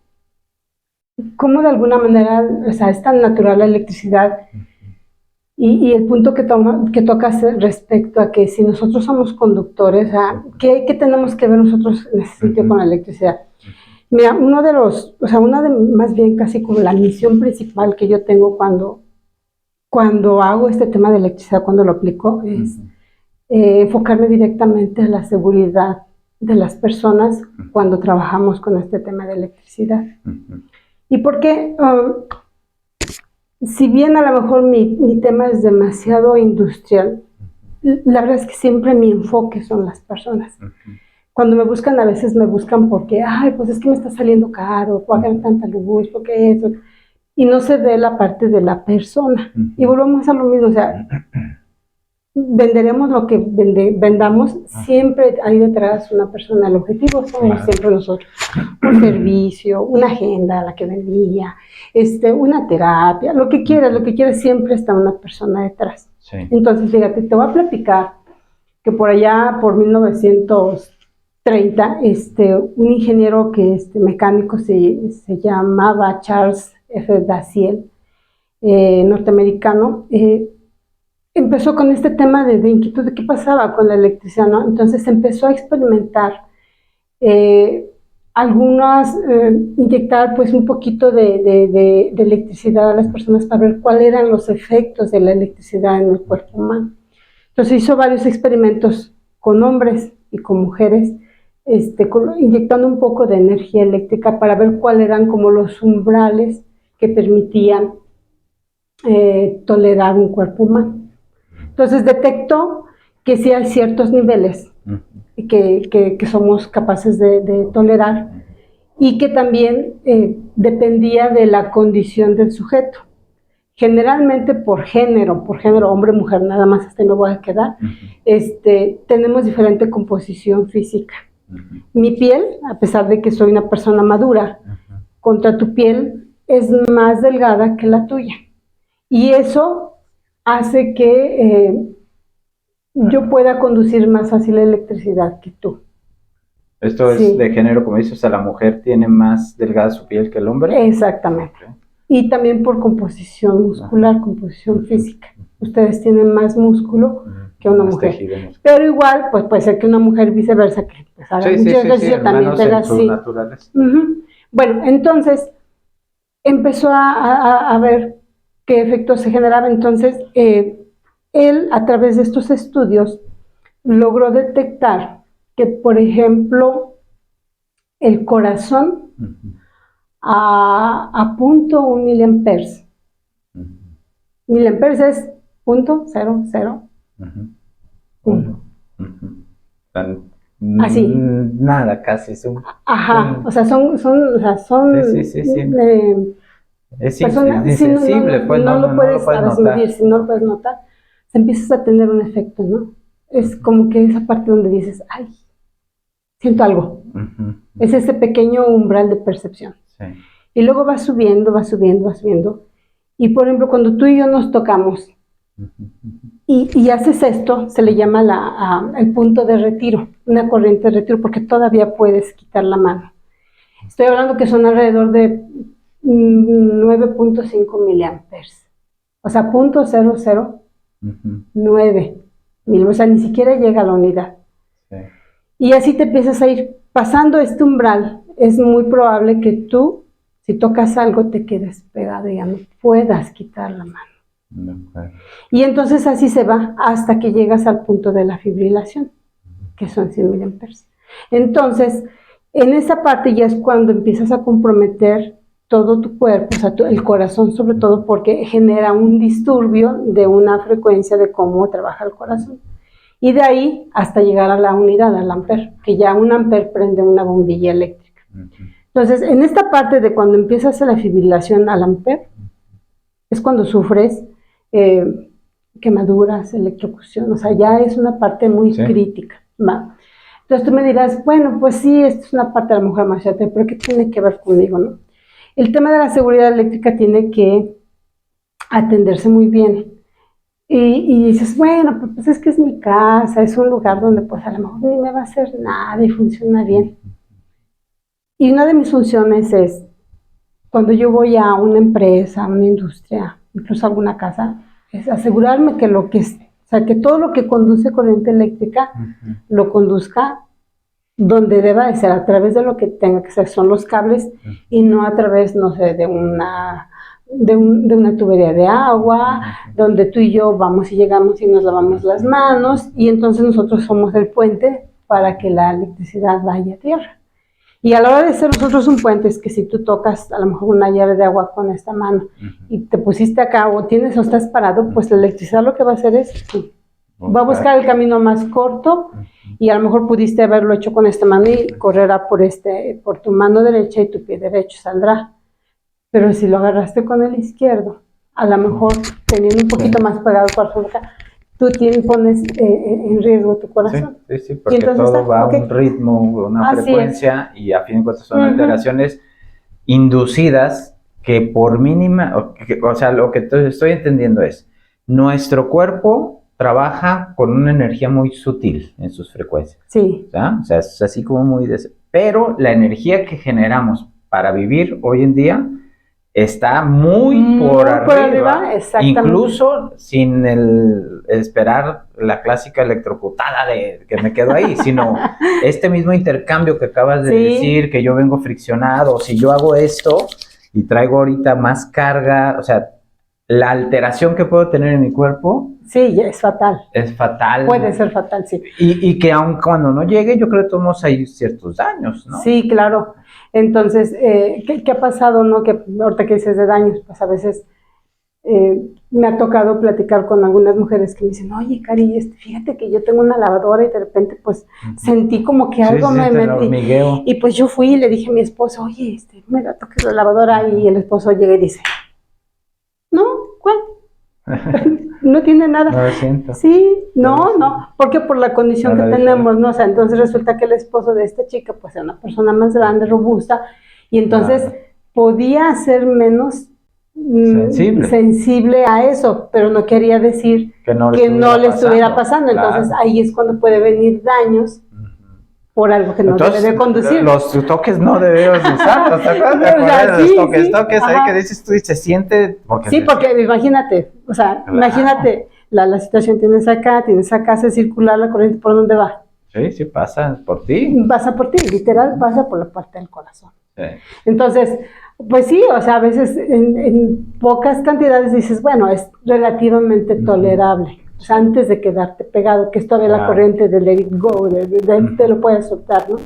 de alguna manera, o sea, es tan natural la electricidad y el punto que tocas respecto a que si nosotros somos conductores, ¿qué tenemos que ver nosotros en ese sentido con la electricidad? Mira, más bien casi como la misión principal que yo tengo cuando hago este tema de electricidad, cuando lo aplico, es enfocarme directamente a la seguridad de las personas cuando trabajamos con este tema de electricidad. ¿Y por qué? Si bien a lo mejor mi tema es demasiado industrial, la verdad es que siempre mi enfoque son las personas. Cuando me buscan, a veces me buscan porque, pues es que me está saliendo caro, pagar tanta luz, porque eso, y no se ve la parte de la persona. Y volvemos a lo mismo, o sea, venderemos lo que vendamos, siempre hay detrás una persona. El objetivo somos siempre nosotros. Un servicio, una agenda, la que vendía, una terapia, lo que quieras, siempre está una persona detrás. Sí. Entonces, fíjate, te voy a platicar que por allá, por 1930, un ingeniero mecánico se llamaba Charles F. Daciel, norteamericano, empezó con este tema de inquietud de qué pasaba con la electricidad, ¿no? Entonces empezó a experimentar inyectar pues un poquito de electricidad a las personas para ver cuáles eran los efectos de la electricidad en el cuerpo humano. Entonces hizo varios experimentos con hombres y con mujeres, inyectando un poco de energía eléctrica para ver cuáles eran como los umbrales que permitían tolerar un cuerpo humano. Entonces detectó que sí hay ciertos niveles que somos capaces de tolerar y que también dependía de la condición del sujeto. Generalmente por género, hombre, mujer, nada más hasta ahí me voy a quedar, tenemos diferente composición física. Mi piel, a pesar de que soy una persona madura, contra tu piel es más delgada que la tuya. Y eso hace que yo pueda conducir más fácil la electricidad que tú. Esto es de género, como dices, o sea, la mujer tiene más delgada su piel que el hombre. Exactamente. Okay. Y también por composición muscular, composición física. Ustedes tienen más músculo que una mujer. Pero igual, pues puede ser que una mujer viceversa, que pues, haga mucho ejercicio, también tenga así. Bueno, entonces empezó a ver qué efectos se generaba. Entonces, él, a través de estos estudios, logró detectar que, por ejemplo, el corazón a 0.1 miliamperes. Miliamperes es 0.001. Así. Nada, casi. Ajá, o sea, son es insensible, pues no lo puedes medir, si no lo puedes notar, empiezas a tener un efecto, ¿no? Es como que esa parte donde dices, ay, siento algo. Es ese pequeño umbral de percepción. Sí. Y luego va subiendo. Y por ejemplo, cuando tú y yo nos tocamos y haces esto, se le llama el punto de retiro, una corriente de retiro, porque todavía puedes quitar la mano. Estoy hablando que son alrededor de 9.5 miliamperes. O sea, 0.009 mil, o sea, ni siquiera llega a la unidad. Sí. Y así te empiezas a ir pasando este umbral. Es muy probable que tú, si tocas algo, te quedes pegado y ya no puedas quitar la mano. Y entonces así se va hasta que llegas al punto de la fibrilación, que son 100 miliamperes. Entonces, en esa parte ya es cuando empiezas a comprometer todo tu cuerpo, o sea, el corazón sobre todo, porque genera un disturbio de una frecuencia de cómo trabaja el corazón. Y de ahí hasta llegar a la unidad, al amper, que ya un amper prende una bombilla eléctrica. Entonces, en esta parte de cuando empiezas la fibrilación al amper, es cuando sufres quemaduras, electrocución, o sea, ya es una parte muy crítica, ¿va? Entonces tú me dirás, bueno, pues sí, esto es una parte a lo mejor más fuerte, pero ¿qué tiene que ver conmigo, no? El tema de la seguridad eléctrica tiene que atenderse muy bien. Y dices, bueno, pues es que es mi casa, es un lugar donde pues a lo mejor ni me va a hacer nada y funciona bien. Y una de mis funciones es, cuando yo voy a una empresa, a una industria, incluso a alguna casa, es asegurarme que que todo lo que conduce corriente eléctrica lo conduzca donde deba de ser, a través de lo que tenga que ser, son los cables, y no a través, no sé, de una tubería de agua, donde tú y yo vamos y llegamos y nos lavamos las manos, y entonces nosotros somos el puente para que la electricidad vaya a tierra. Y a la hora de ser nosotros un puente, es que si tú tocas a lo mejor una llave de agua con esta mano y te pusiste acá o estás parado, pues la electricidad lo que va a hacer es, va a buscar el camino más corto, y a lo mejor pudiste haberlo hecho con esta mano y correrá por tu mano derecha y tu pie derecho saldrá. Pero si lo agarraste con el izquierdo, a lo mejor teniendo un poquito más pegado por su boca, tú pones en riesgo tu corazón. Sí, porque entonces, todo va a un ritmo, una frecuencia, y a fin de cuentas son alteraciones inducidas que por mínima, o sea, lo que estoy entendiendo es, nuestro cuerpo trabaja con una energía muy sutil en sus frecuencias. Sí. ¿Ya? O sea, es así como muy... Pero la energía que generamos para vivir hoy en día está muy por arriba, incluso sin esperar la clásica electrocutada de que me quedo ahí, sino este mismo intercambio que acabas de decir, que yo vengo friccionado, si yo hago esto y traigo ahorita más carga, o sea, la alteración que puedo tener en mi cuerpo... Sí, es fatal. Es fatal. Puede ser fatal, sí. Y que aun cuando no llegue, yo creo que todos hay ciertos daños, ¿no? Sí, claro. Entonces, ¿qué ha pasado, no? Que ahorita que dices de daños, pues a veces me ha tocado platicar con algunas mujeres que me dicen, oye, Cari, fíjate que yo tengo una lavadora y de repente pues sentí como que algo me metí. Y pues yo fui y le dije a mi esposo, oye, me da toque la lavadora, y el esposo llega y dice, no, ¿cuál? No tiene nada. No lo siento. Sí, no, porque por la condición que tenemos, ¿no? O sea, entonces resulta que el esposo de esta chica, pues era una persona más grande, robusta, y entonces podía ser menos sensible a eso, pero no quería decir que no le estuviera pasando. Entonces ahí es cuando puede venir daños por algo que no debe de conducir. Los toques no debemos usarlos, ¿te acuerdas? Los toques ahí que dices tú y se siente... Porque imagínate, la situación tienes acá, hace circular la corriente, ¿por dónde va? Sí, pasa por ti. Pasa por ti, literal, pasa por la parte del corazón. Sí. Entonces, pues sí, o sea, a veces en pocas cantidades dices, bueno, es relativamente tolerable. O sea, antes de quedarte pegado, que es todavía la corriente de let it go, te lo puedes soltar, ¿no?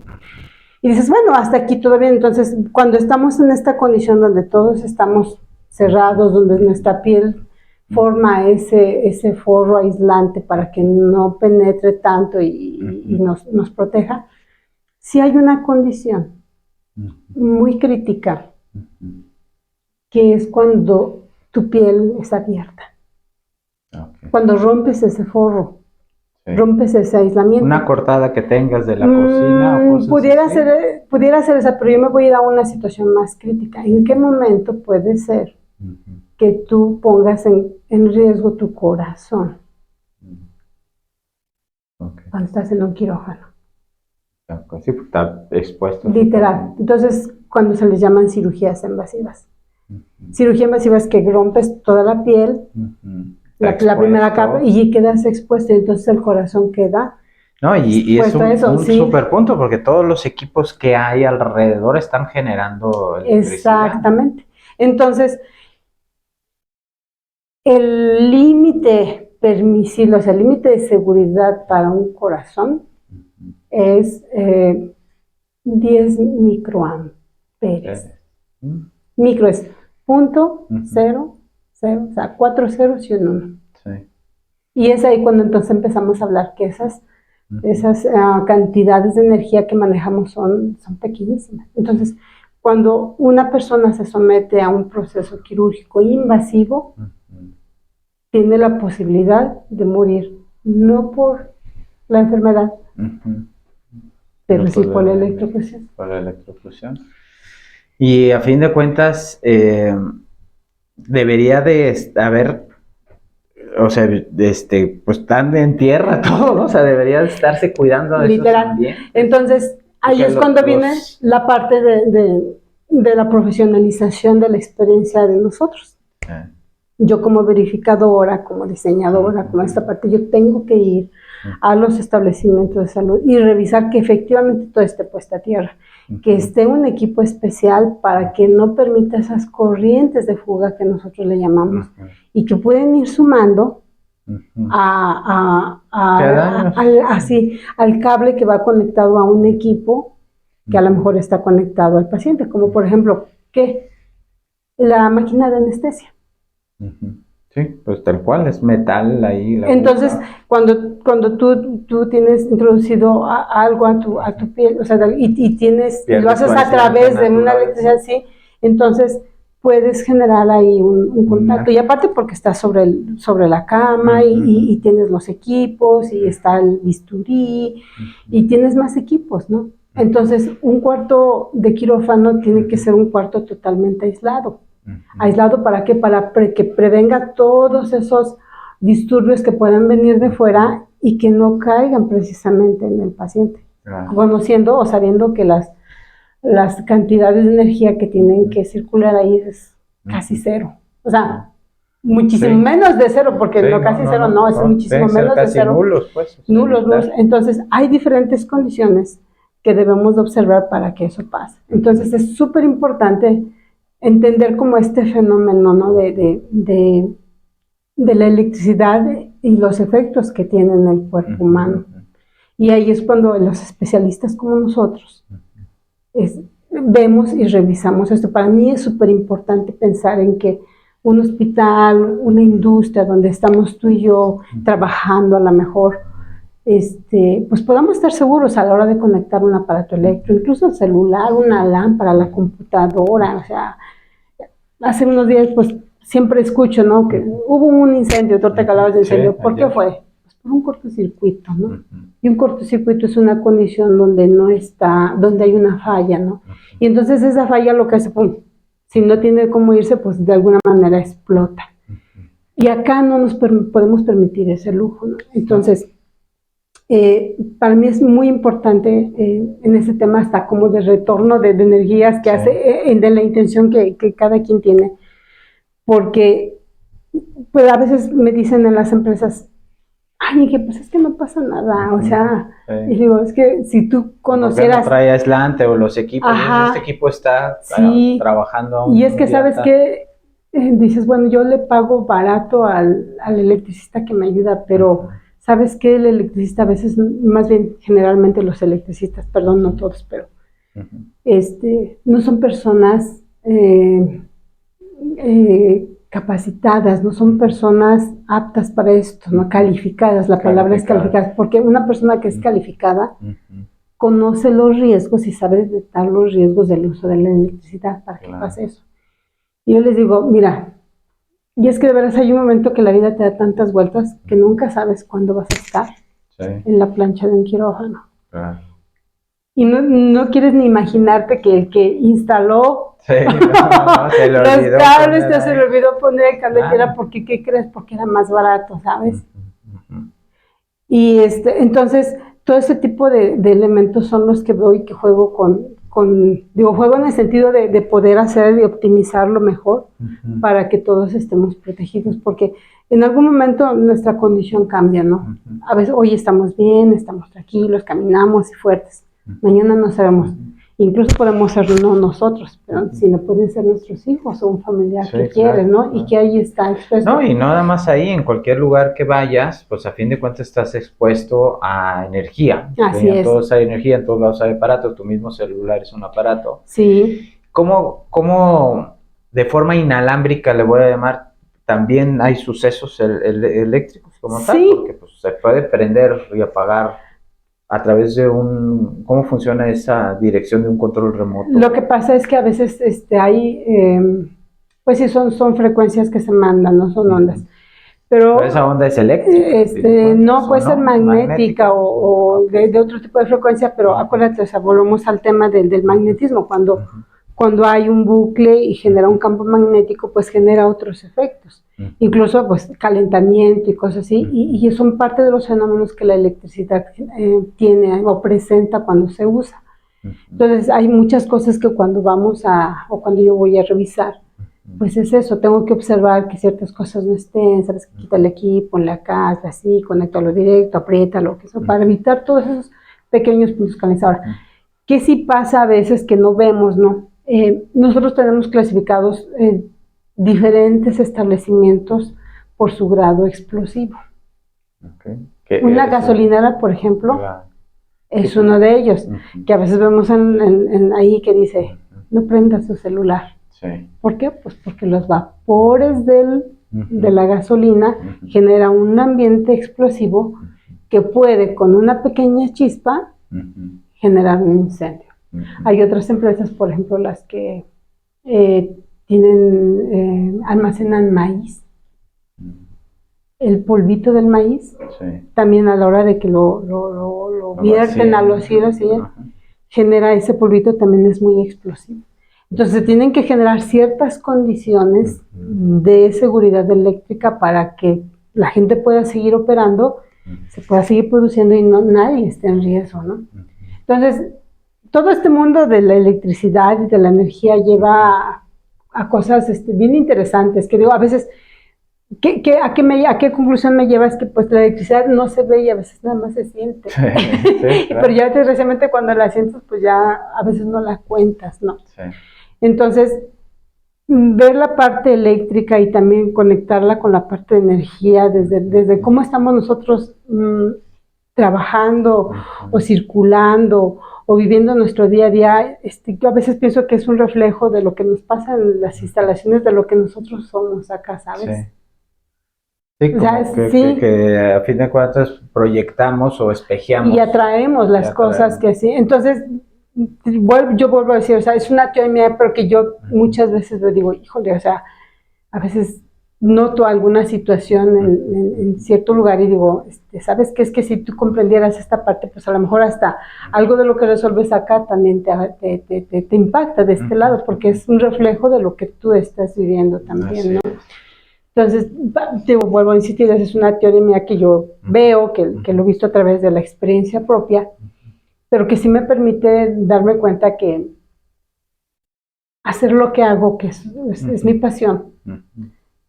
Y dices, bueno, hasta aquí todo bien. Entonces, cuando estamos en esta condición donde todos estamos cerrados, donde nuestra piel forma ese forro aislante para que no penetre tanto y nos proteja, sí hay una condición muy crítica, que es cuando tu piel es abierta. Okay. Cuando rompes ese forro, rompes ese aislamiento. Una cortada que tengas de la cocina o cosas pudiera ser esa, pero yo me voy a ir a una situación más crítica. ¿En qué momento puede ser que tú pongas en riesgo tu corazón? Okay. Cuando estás en un quirófano. Sí, está expuesto. Literal. Entonces, cuando se les llaman cirugías invasivas. Cirugía invasiva es que rompes toda la piel, la primera capa, y quedas expuesto, y entonces el corazón queda. No, y es un super punto, porque todos los equipos que hay alrededor están generando electricidad. Exactamente. Entonces, el límite permisible, o sea, el límite de seguridad para un corazón es 10 microamperes. Micro es 0.00, o sea, 4 ceros y un 1. Sí. Y es ahí cuando entonces empezamos a hablar que esas cantidades de energía que manejamos son pequeñísimas. Entonces, cuando una persona se somete a un proceso quirúrgico invasivo, tiene la posibilidad de morir, no por la enfermedad, pero sí por la electrocución. Por la electrocución. Y a fin de cuentas, debería de haber, o sea, pues están en tierra todo, ¿no? O sea, debería de estarse cuidando de eso también. Entonces, ahí es cuando viene la parte de la profesionalización de la experiencia de nosotros. Yo como verificadora, como diseñadora, como esta parte, yo tengo que ir a los establecimientos de salud y revisar que efectivamente todo esté puesto a tierra, que esté un equipo especial para que no permita esas corrientes de fuga que nosotros le llamamos y que pueden ir sumando al cable que va conectado a un equipo que a lo mejor está conectado al paciente, como por ejemplo, ¿qué? La máquina de anestesia. Sí, pues tal cual, es metal ahí. Entonces, cuando tú tienes introducido algo a tu piel, o sea, y lo haces a través de una electricidad así, entonces puedes generar ahí un contacto. Y aparte porque estás sobre la cama y tienes los equipos y está el bisturí y tienes más equipos, ¿no? Entonces, un cuarto de quirófano tiene que ser un cuarto totalmente aislado. ¿Aislado para qué? Para que prevenga todos esos disturbios que puedan venir de fuera y que no caigan precisamente en el paciente. Conociendo o sabiendo que las cantidades de energía que tienen que circular ahí es casi cero. O sea, muchísimo menos de cero, porque no casi cero, no, es muchísimo menos de cero. Nulos, pues. Nulos. Entonces, hay diferentes condiciones que debemos de observar para que eso pase. Entonces, es súper importante entender como este fenómeno, ¿no? de la electricidad y los efectos que tiene en el cuerpo humano. Y ahí es cuando los especialistas como nosotros vemos y revisamos esto. Para mí es súper importante pensar en que un hospital, una industria donde estamos tú y yo trabajando a lo mejor, pues podamos estar seguros a la hora de conectar un aparato eléctrico, incluso el celular, una lámpara, la computadora. O sea, hace unos días pues siempre escucho, ¿no? Que hubo un incendio, tú te hablabas de incendio. ¿Por qué fue? Pues por un cortocircuito, ¿no? Y un cortocircuito es una condición donde donde hay una falla, ¿no? Y entonces esa falla lo que hace, pum, si no tiene cómo irse, pues de alguna manera explota. Y acá no nos podemos permitir ese lujo, ¿no? Entonces, para mí es muy importante en ese tema hasta como de retorno de energías que hace, de la intención que cada quien tiene, porque Pues a veces me dicen en las empresas, ay, que pues es que no pasa nada, o sea, y digo, es que si tú conocieras... No trae aislante o los equipos, este equipo está trabajando y es que sabes que dices, bueno, yo le pago barato al electricista que me ayuda, pero sabes que el electricista a veces, más bien generalmente los electricistas, perdón, no todos, pero no son personas capacitadas, no son personas aptas para esto, no calificadas, la palabra es calificadas, porque una persona que es calificada conoce los riesgos y sabe detectar los riesgos del uso de la electricidad para que pase eso. Y yo les digo, mira, y es que de verdad hay un momento que la vida te da tantas vueltas que nunca sabes cuándo vas a estar en la plancha de un quirófano. Y no quieres ni imaginarte que el que instaló los cables se le olvidó poner el cable que era porque, ¿qué crees? Porque era más barato, ¿sabes? Y entonces, todo ese tipo de elementos son los que veo y que juego juego en el sentido de poder hacer y optimizarlo mejor para que todos estemos protegidos, porque en algún momento nuestra condición cambia, ¿no? A veces hoy estamos bien, estamos tranquilos, caminamos y fuertes. Mañana no sabemos, incluso podemos ser no nosotros, pero si no pueden ser nuestros hijos o un familiar que quieres, ¿no? Y que ahí está expuesto. No, y nada más ahí, en cualquier lugar que vayas, pues a fin de cuentas estás expuesto a energía. Así es. En todos hay energía, en todos lados hay aparatos, tu mismo celular es un aparato. Sí. ¿Cómo de forma inalámbrica le voy a llamar? También hay sucesos eléctricos como tal, porque pues, se puede prender y apagar a través de ¿cómo funciona esa dirección de un control remoto? Lo que pasa es que a veces hay, pues sí, son frecuencias que se mandan, no son ondas. Pero esa onda es eléctrica. No, puede ser magnética o de otro tipo de frecuencia, pero acuérdate, o sea, volvemos al tema del magnetismo. Cuando hay un bucle y genera un campo magnético, pues genera otros efectos. Incluso pues calentamiento y cosas así, y son parte de los fenómenos que la electricidad tiene o presenta cuando se usa. Entonces hay muchas cosas que cuando cuando yo voy a revisar, pues es eso, tengo que observar que ciertas cosas no estén, sabes, que quita el equipo, ponle acá, así, conéctalo directo, apriétalo, para evitar todos esos pequeños puntos calientes. Ahora, ¿qué sí pasa a veces que no vemos, no? Nosotros tenemos clasificados diferentes establecimientos por su grado explosivo. Una gasolinera, por ejemplo, es uno de ellos, que a veces vemos ahí que dice, no prenda su celular. ¿Por qué? Pues porque los vapores de la gasolina generan un ambiente explosivo que puede, con una pequeña chispa, generar un incendio. Hay otras empresas, por ejemplo, las que almacenan maíz. El polvito del maíz, también a la hora de que lo vierten a los cielos, genera ese polvito, también es muy explosivo. Entonces se tienen que generar ciertas condiciones de seguridad eléctrica para que la gente pueda seguir operando, se pueda seguir produciendo y nadie esté en riesgo, ¿no? Entonces, todo este mundo de la electricidad y de la energía lleva a cosas bien interesantes, que digo, a veces, ¿a qué conclusión me lleva? Es que pues la electricidad no se ve y a veces nada más se siente. Pero ya recientemente cuando la sientes, pues ya a veces no la cuentas, ¿no? Entonces, ver la parte eléctrica y también conectarla con la parte de energía, desde cómo estamos nosotros trabajando o circulando o viviendo nuestro día a día, yo a veces pienso que es un reflejo de lo que nos pasa en las instalaciones, de lo que nosotros somos acá, ¿sabes? Sí, como que a fin de cuentas proyectamos o espejeamos. Y atraemos las cosas que sí. Entonces, yo vuelvo a decir, o sea, es una teoría, pero que yo muchas veces me digo, híjole, o sea, a veces noto alguna situación en cierto lugar y digo, ¿sabes qué? Es que si tú comprendieras esta parte, pues a lo mejor hasta algo de lo que resuelves acá también te impacta de este lado, porque es un reflejo de lo que tú estás viviendo también, ¿no? Entonces, vuelvo a insistir, esa es una teoría mía que yo veo, que lo he visto a través de la experiencia propia, pero que sí me permite darme cuenta que hacer lo que hago, que es mi pasión,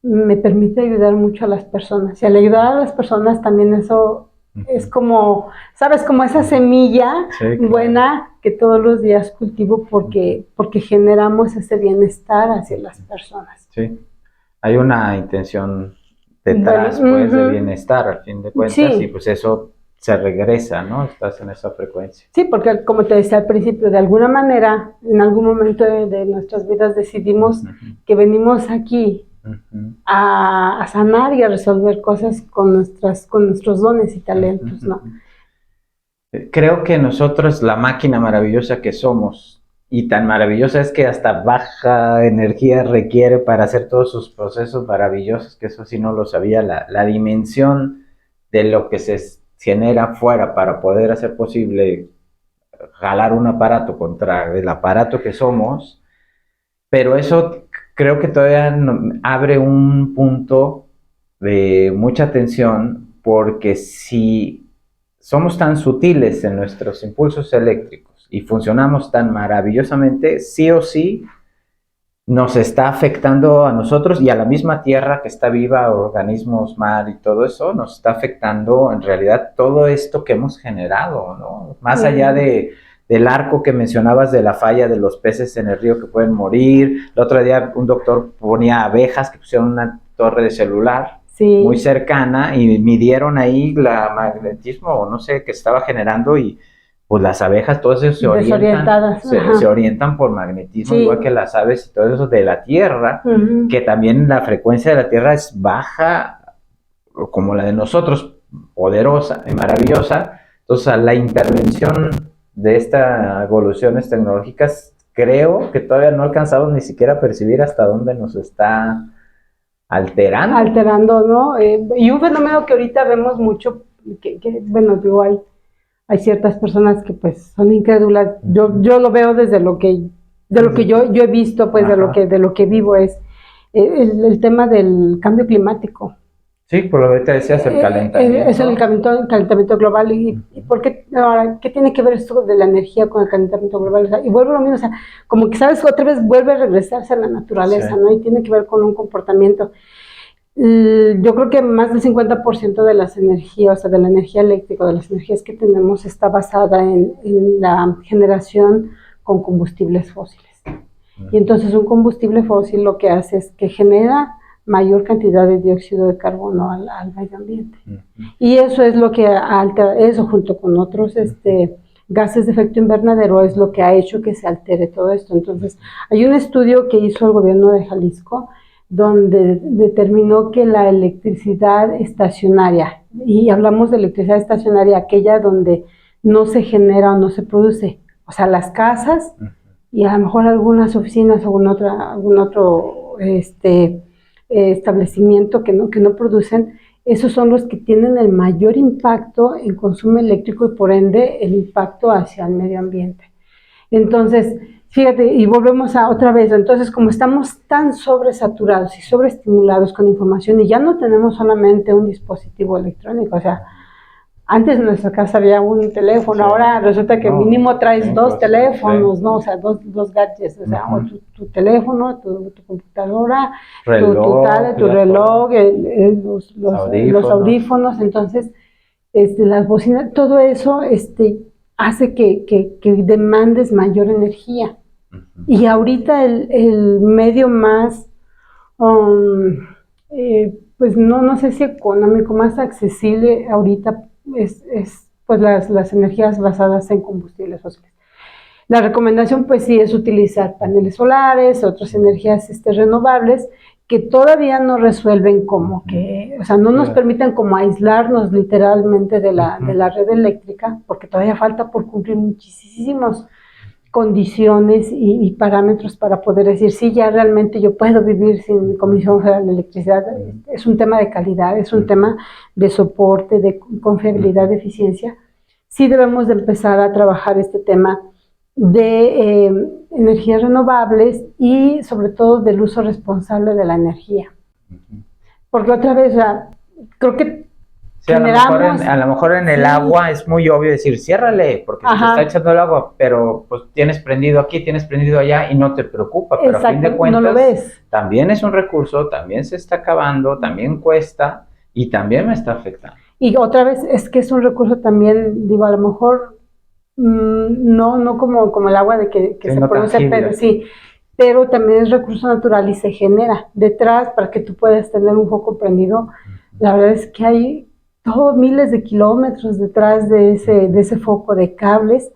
me permite ayudar mucho a las personas. Y al ayudar a las personas también eso es como, ¿sabes? Como esa semilla buena que todos los días cultivo porque generamos ese bienestar hacia las personas. Sí, hay una intención detrás, pues, de bienestar, al fin de cuentas, y pues eso se regresa, ¿no? Estás en esa frecuencia. Sí, porque como te decía al principio, de alguna manera, en algún momento de nuestras vidas decidimos que venimos aquí a sanar y a resolver cosas con nuestros dones y talentos, ¿no? Creo que nosotros, la máquina maravillosa que somos, y tan maravillosa es que hasta baja energía requiere para hacer todos sus procesos maravillosos, que eso sí no lo sabía, la dimensión de lo que se genera fuera para poder hacer posible jalar un aparato contra el aparato que somos, pero eso creo que todavía abre un punto de mucha tensión, porque si somos tan sutiles en nuestros impulsos eléctricos y funcionamos tan maravillosamente, sí o sí nos está afectando a nosotros y a la misma tierra que está viva, organismos, mar y todo eso, nos está afectando en realidad todo esto que hemos generado, ¿no? Más allá del arco que mencionabas de la falla de los peces en el río que pueden morir. El otro día un doctor ponía abejas que pusieron una torre de celular muy cercana y midieron ahí la magnetismo o no sé que estaba generando, y pues las abejas, todas ellas se orientan por magnetismo, igual que las aves y todo eso de la Tierra, que también la frecuencia de la Tierra es baja, como la de nosotros, poderosa y maravillosa. Entonces, la intervención de estas evoluciones tecnológicas, creo que todavía no alcanzamos ni siquiera a percibir hasta dónde nos está alterando. Alterando, ¿no? Y un fenómeno que ahorita vemos mucho, bueno, digo, hay ciertas personas que pues son incrédulas. Yo lo veo desde lo que yo he visto, pues de lo que vivo, es el tema del cambio climático. Sí, por lo que te decías, el calentamiento. Es el calentamiento global. ¿Y por qué? Ahora, ¿qué tiene que ver esto de la energía con el calentamiento global? O sea, y vuelve lo mismo, o sea, como que, ¿sabes? Otra vez vuelve a regresarse a la naturaleza, ¿no? Y tiene que ver con un comportamiento. Yo creo que más del 50% de las energías, o sea, de la energía eléctrica, de las energías que tenemos, está basada en la generación con combustibles fósiles. Y entonces un combustible fósil lo que hace es que genera mayor cantidad de dióxido de carbono al medio ambiente. Y eso es lo que altera, eso junto con otros gases de efecto invernadero es lo que ha hecho que se altere todo esto. Entonces, hay un estudio que hizo el gobierno de Jalisco, donde determinó que la electricidad estacionaria, y hablamos de electricidad estacionaria, aquella donde no se genera o no se produce, o sea, las casas y a lo mejor algunas oficinas o algún otro establecimiento que no producen, esos son los que tienen el mayor impacto en consumo eléctrico y por ende el impacto hacia el medio ambiente. Entonces, fíjate, y volvemos a otra vez, entonces como estamos tan sobresaturados y sobreestimulados con información y ya no tenemos solamente un dispositivo electrónico, o sea, antes en nuestra casa había un teléfono, ahora resulta que mínimo traes dos teléfonos, ¿no? O sea, dos gadgets, o sea, o tu teléfono, tu computadora, tu reloj, los audífonos, entonces, las bocinas, todo eso, hace que demandes mayor energía. Y ahorita el medio más, pues no sé si económico, más accesible ahorita es pues las energías basadas en combustibles fósiles. La recomendación pues sí es utilizar paneles solares, otras energías renovables, que todavía no resuelven como que, o sea, no nos permiten como aislarnos literalmente de la red eléctrica, porque todavía falta por cumplir muchísimas condiciones y parámetros para poder decir, sí, ya realmente yo puedo vivir sin Comisión Federal de Electricidad. Es un tema de calidad, es un tema de soporte, de confiabilidad, de eficiencia. Sí debemos de empezar a trabajar este tema de energías renovables y sobre todo del uso responsable de la energía. Porque otra vez, creo que Sí, a lo mejor en el agua es muy obvio decir, ciérrale, porque se te está echando el agua, pero pues tienes prendido aquí, tienes prendido allá y no te preocupa, pero a fin de cuentas no lo ves. También es un recurso, también se está acabando, también cuesta y también me está afectando. Y otra vez es que es un recurso también, digo, a lo mejor no como el agua de que sí, se no produce, tangible. pero sí, pero también es recurso natural y se genera detrás para que tú puedas tener un foco prendido. La verdad es que hay miles de kilómetros detrás de ese foco de cables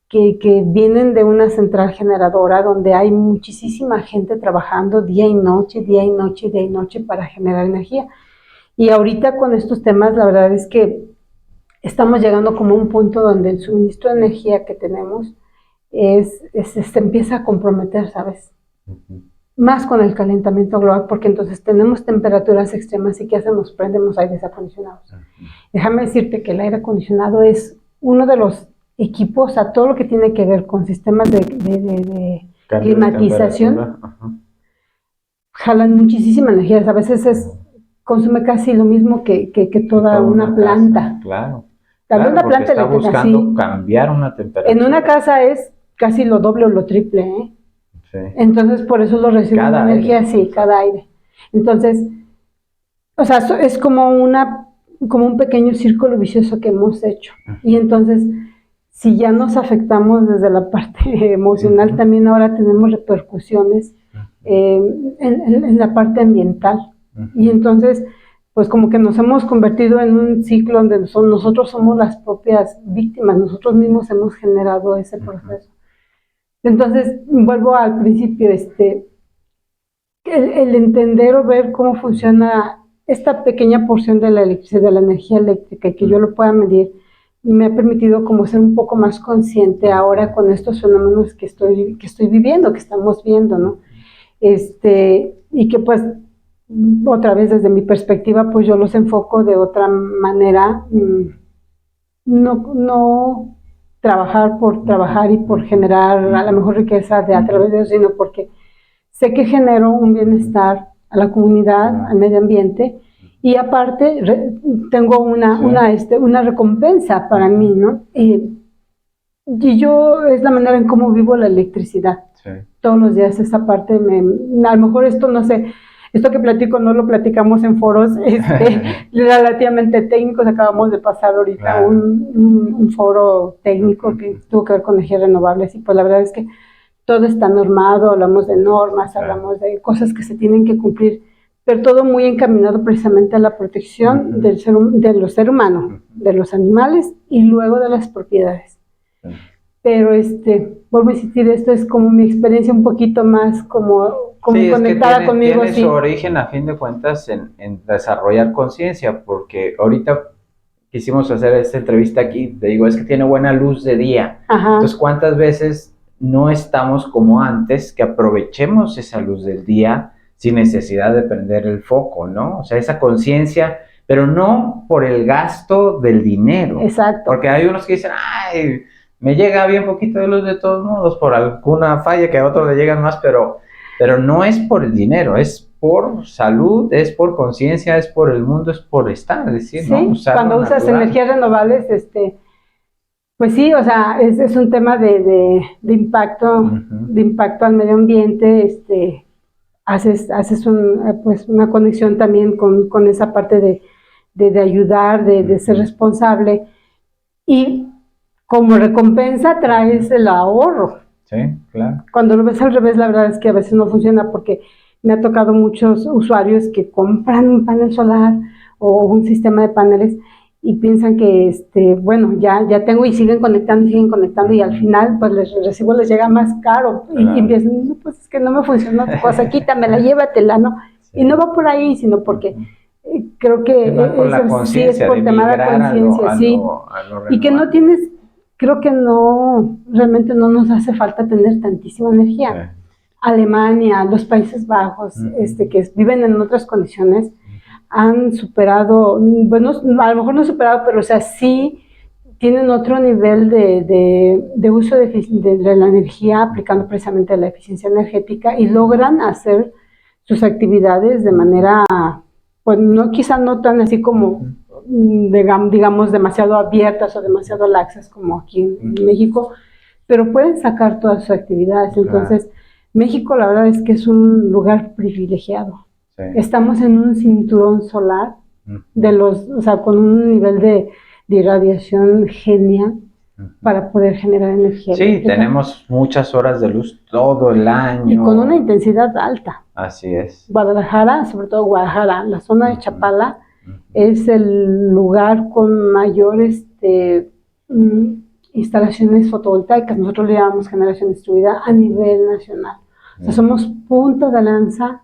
que vienen de una central generadora donde hay muchísima gente trabajando día y noche, día y noche, día y noche para generar energía. Y ahorita con estos temas, la verdad es que estamos llegando como a un punto donde el suministro de energía que tenemos se empieza a comprometer, ¿sabes? Más con el calentamiento global, porque entonces tenemos temperaturas extremas y ¿qué hacemos? Prendemos aires acondicionados. Déjame decirte que el aire acondicionado es uno de los equipos a todo lo que tiene que ver con sistemas de climatización. Jalan muchísima energía, a veces consume casi lo mismo que toda una planta. Casa, claro. También una planta está buscando así, cambiar una temperatura. En una casa es casi lo doble o lo triple, ¿eh? Sí. Entonces, por eso lo reciben cada energía, aire. Sí, cada aire. Entonces, o sea, es como un pequeño círculo vicioso que hemos hecho. Y entonces, si ya nos afectamos desde la parte emocional, también ahora tenemos repercusiones en la parte ambiental. Y entonces, pues como que nos hemos convertido en un ciclo donde nosotros somos las propias víctimas, nosotros mismos hemos generado ese proceso. Entonces, vuelvo al principio, el entender o ver cómo funciona esta pequeña porción de la electricidad, de la energía eléctrica, y que yo lo pueda medir, me ha permitido como ser un poco más consciente ahora con estos fenómenos que estoy viviendo, que estamos viendo, ¿no? Y que pues, otra vez desde mi perspectiva, pues yo los enfoco de otra manera, no trabajar por trabajar y por generar a lo mejor riqueza a través de eso, sino porque sé que genero un bienestar a la comunidad, al medio ambiente, y aparte tengo una recompensa para mí, ¿no? Y yo es la manera en cómo vivo la electricidad. Sí. Todos los días esa parte a lo mejor esto no sé, esto que platico no lo platicamos en foros relativamente técnicos. Acabamos de pasar ahorita claro. un foro técnico que tuvo que ver con energías renovables y pues la verdad es que todo está normado, hablamos de normas, hablamos de cosas que se tienen que cumplir, pero todo muy encaminado precisamente a la protección de los seres humanos, de los animales y luego de las propiedades. Pero vuelvo a insistir, esto es como mi experiencia un poquito más como sí, conectada es que conmigo. Tiene su origen, a fin de cuentas, en desarrollar conciencia, porque ahorita quisimos hacer esta entrevista aquí, te digo, es que tiene buena luz de día. Ajá. Entonces, ¿cuántas veces no estamos como antes, que aprovechemos esa luz del día sin necesidad de prender el foco, ¿no? O sea, esa conciencia, pero no por el gasto del dinero. Exacto. Porque hay unos que dicen, ay, me llega bien poquito de luz de todos modos, por alguna falla que a otros le llegan más, pero no es por el dinero, es por salud, es por conciencia, es por el mundo, es por estar, es decir, sí, ¿no? Cuando usas natural. Energías renovables, pues sí, o sea, es un tema de impacto, de impacto al medio ambiente, haces pues una conexión también con esa parte de ayudar, de ser responsable, y como recompensa traes el ahorro. Sí, claro. Cuando lo ves al revés, la verdad es que a veces no funciona, porque me ha tocado muchos usuarios que compran un panel solar o un sistema de paneles y piensan que, bueno, ya tengo, y siguen conectando y al final pues el recibo les llega más caro. Claro. Y empiezan, no, pues es que no me funciona tu cosa, quítamela, llévatela, ¿no? Sí. Y no va por ahí, sino porque creo que sí es por tema de conciencia, sí. Y que no tienes, creo que realmente no nos hace falta tener tantísima energía. Sí. Alemania, los Países Bajos, que viven en otras condiciones, han superado, bueno, a lo mejor no superado, pero o sea, sí tienen otro nivel de uso de la energía, aplicando precisamente la eficiencia energética, y logran hacer sus actividades de manera, pues quizá no tan así como digamos, demasiado abiertas o demasiado laxas como aquí en México, pero pueden sacar todas sus actividades. Entonces, México la verdad es que es un lugar privilegiado. Sí. Estamos en un cinturón solar o sea, con un nivel de irradiación genial para poder generar energía. Sí, eléctrica. Tenemos muchas horas de luz todo el año. Y con una intensidad alta. Así es. Guadalajara, sobre todo Guadalajara, la zona de Chapala, es el lugar con mayor instalaciones fotovoltaicas. Nosotros le llamamos generación distribuida a nivel nacional. O sea, somos punta de lanza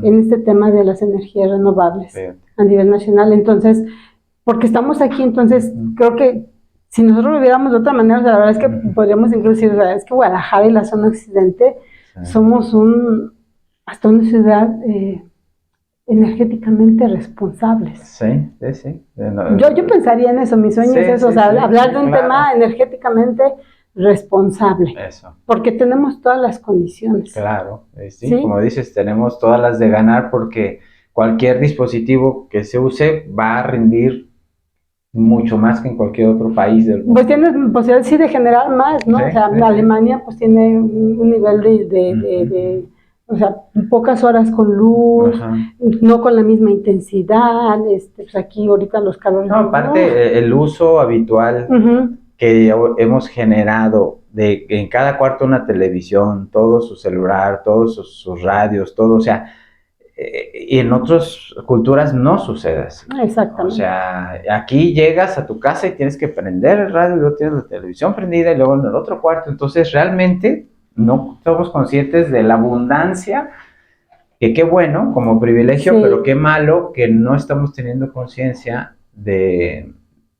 en este tema de las energías renovables a nivel nacional. Entonces, porque estamos aquí, entonces creo que si nosotros lo viéramos de otra manera, o sea, la verdad es que podríamos incluso decir, es que Guadalajara y la zona occidente somos hasta una ciudad energéticamente responsables. Sí, sí, sí. Yo pensaría en eso, mi sueño es eso, o sea, hablar de un tema energéticamente responsable. Eso. Porque tenemos todas las condiciones. Claro, sí, como dices, tenemos todas las de ganar porque cualquier dispositivo que se use va a rendir mucho más que en cualquier otro país del mundo. Pues tienes posibilidad sí de generar más, ¿no? Sí, o sea, Alemania pues tiene un nivel de o sea, pocas horas con luz, no con la misma intensidad, pues aquí ahorita los calores... No, aparte el uso habitual que hemos generado de en cada cuarto una televisión, todo su celular, todos sus radios, todo, o sea, y en otras culturas no sucede así. Exactamente. O sea, aquí llegas a tu casa y tienes que prender el radio, y luego tienes la televisión prendida y luego en el otro cuarto, entonces realmente no somos conscientes de la abundancia, que qué bueno como privilegio, pero qué malo que no estamos teniendo conciencia de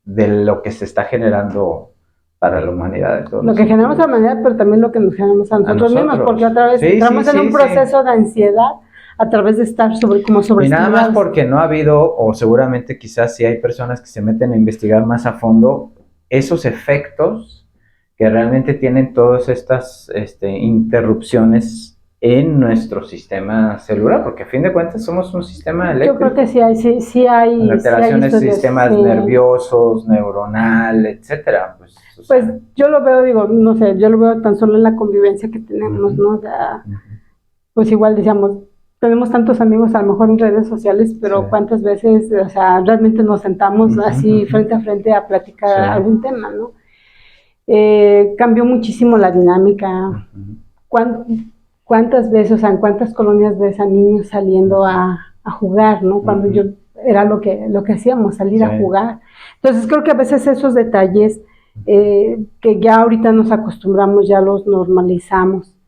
lo que se está generando para la humanidad. Lo que generamos a la humanidad, pero también lo que nos generamos a nosotros mismos, porque otra vez entramos en un proceso de ansiedad a través de estar sobreestimulados. Y nada más porque no ha habido, o seguramente quizás sí hay personas que se meten a investigar más a fondo esos efectos que realmente tienen todas estas interrupciones en nuestro sistema celular, porque a fin de cuentas somos un sistema eléctrico. Yo creo que sí hay alteraciones de sistemas nerviosos, neuronal, etcétera. Pues yo lo veo, digo, no sé, yo lo veo tan solo en la convivencia que tenemos, ¿no? O sea, pues igual decíamos, tenemos tantos amigos a lo mejor en redes sociales, pero cuántas veces, o sea, realmente nos sentamos así frente a frente a platicar algún tema, ¿no? Cambió muchísimo la dinámica. ¿Cuántas veces, o sea, en cuántas colonias ves a niños saliendo a jugar, ¿no? Cuando yo era lo que hacíamos, salir a jugar. Entonces creo que a veces esos detalles que ya ahorita nos acostumbramos, ya los normalizamos,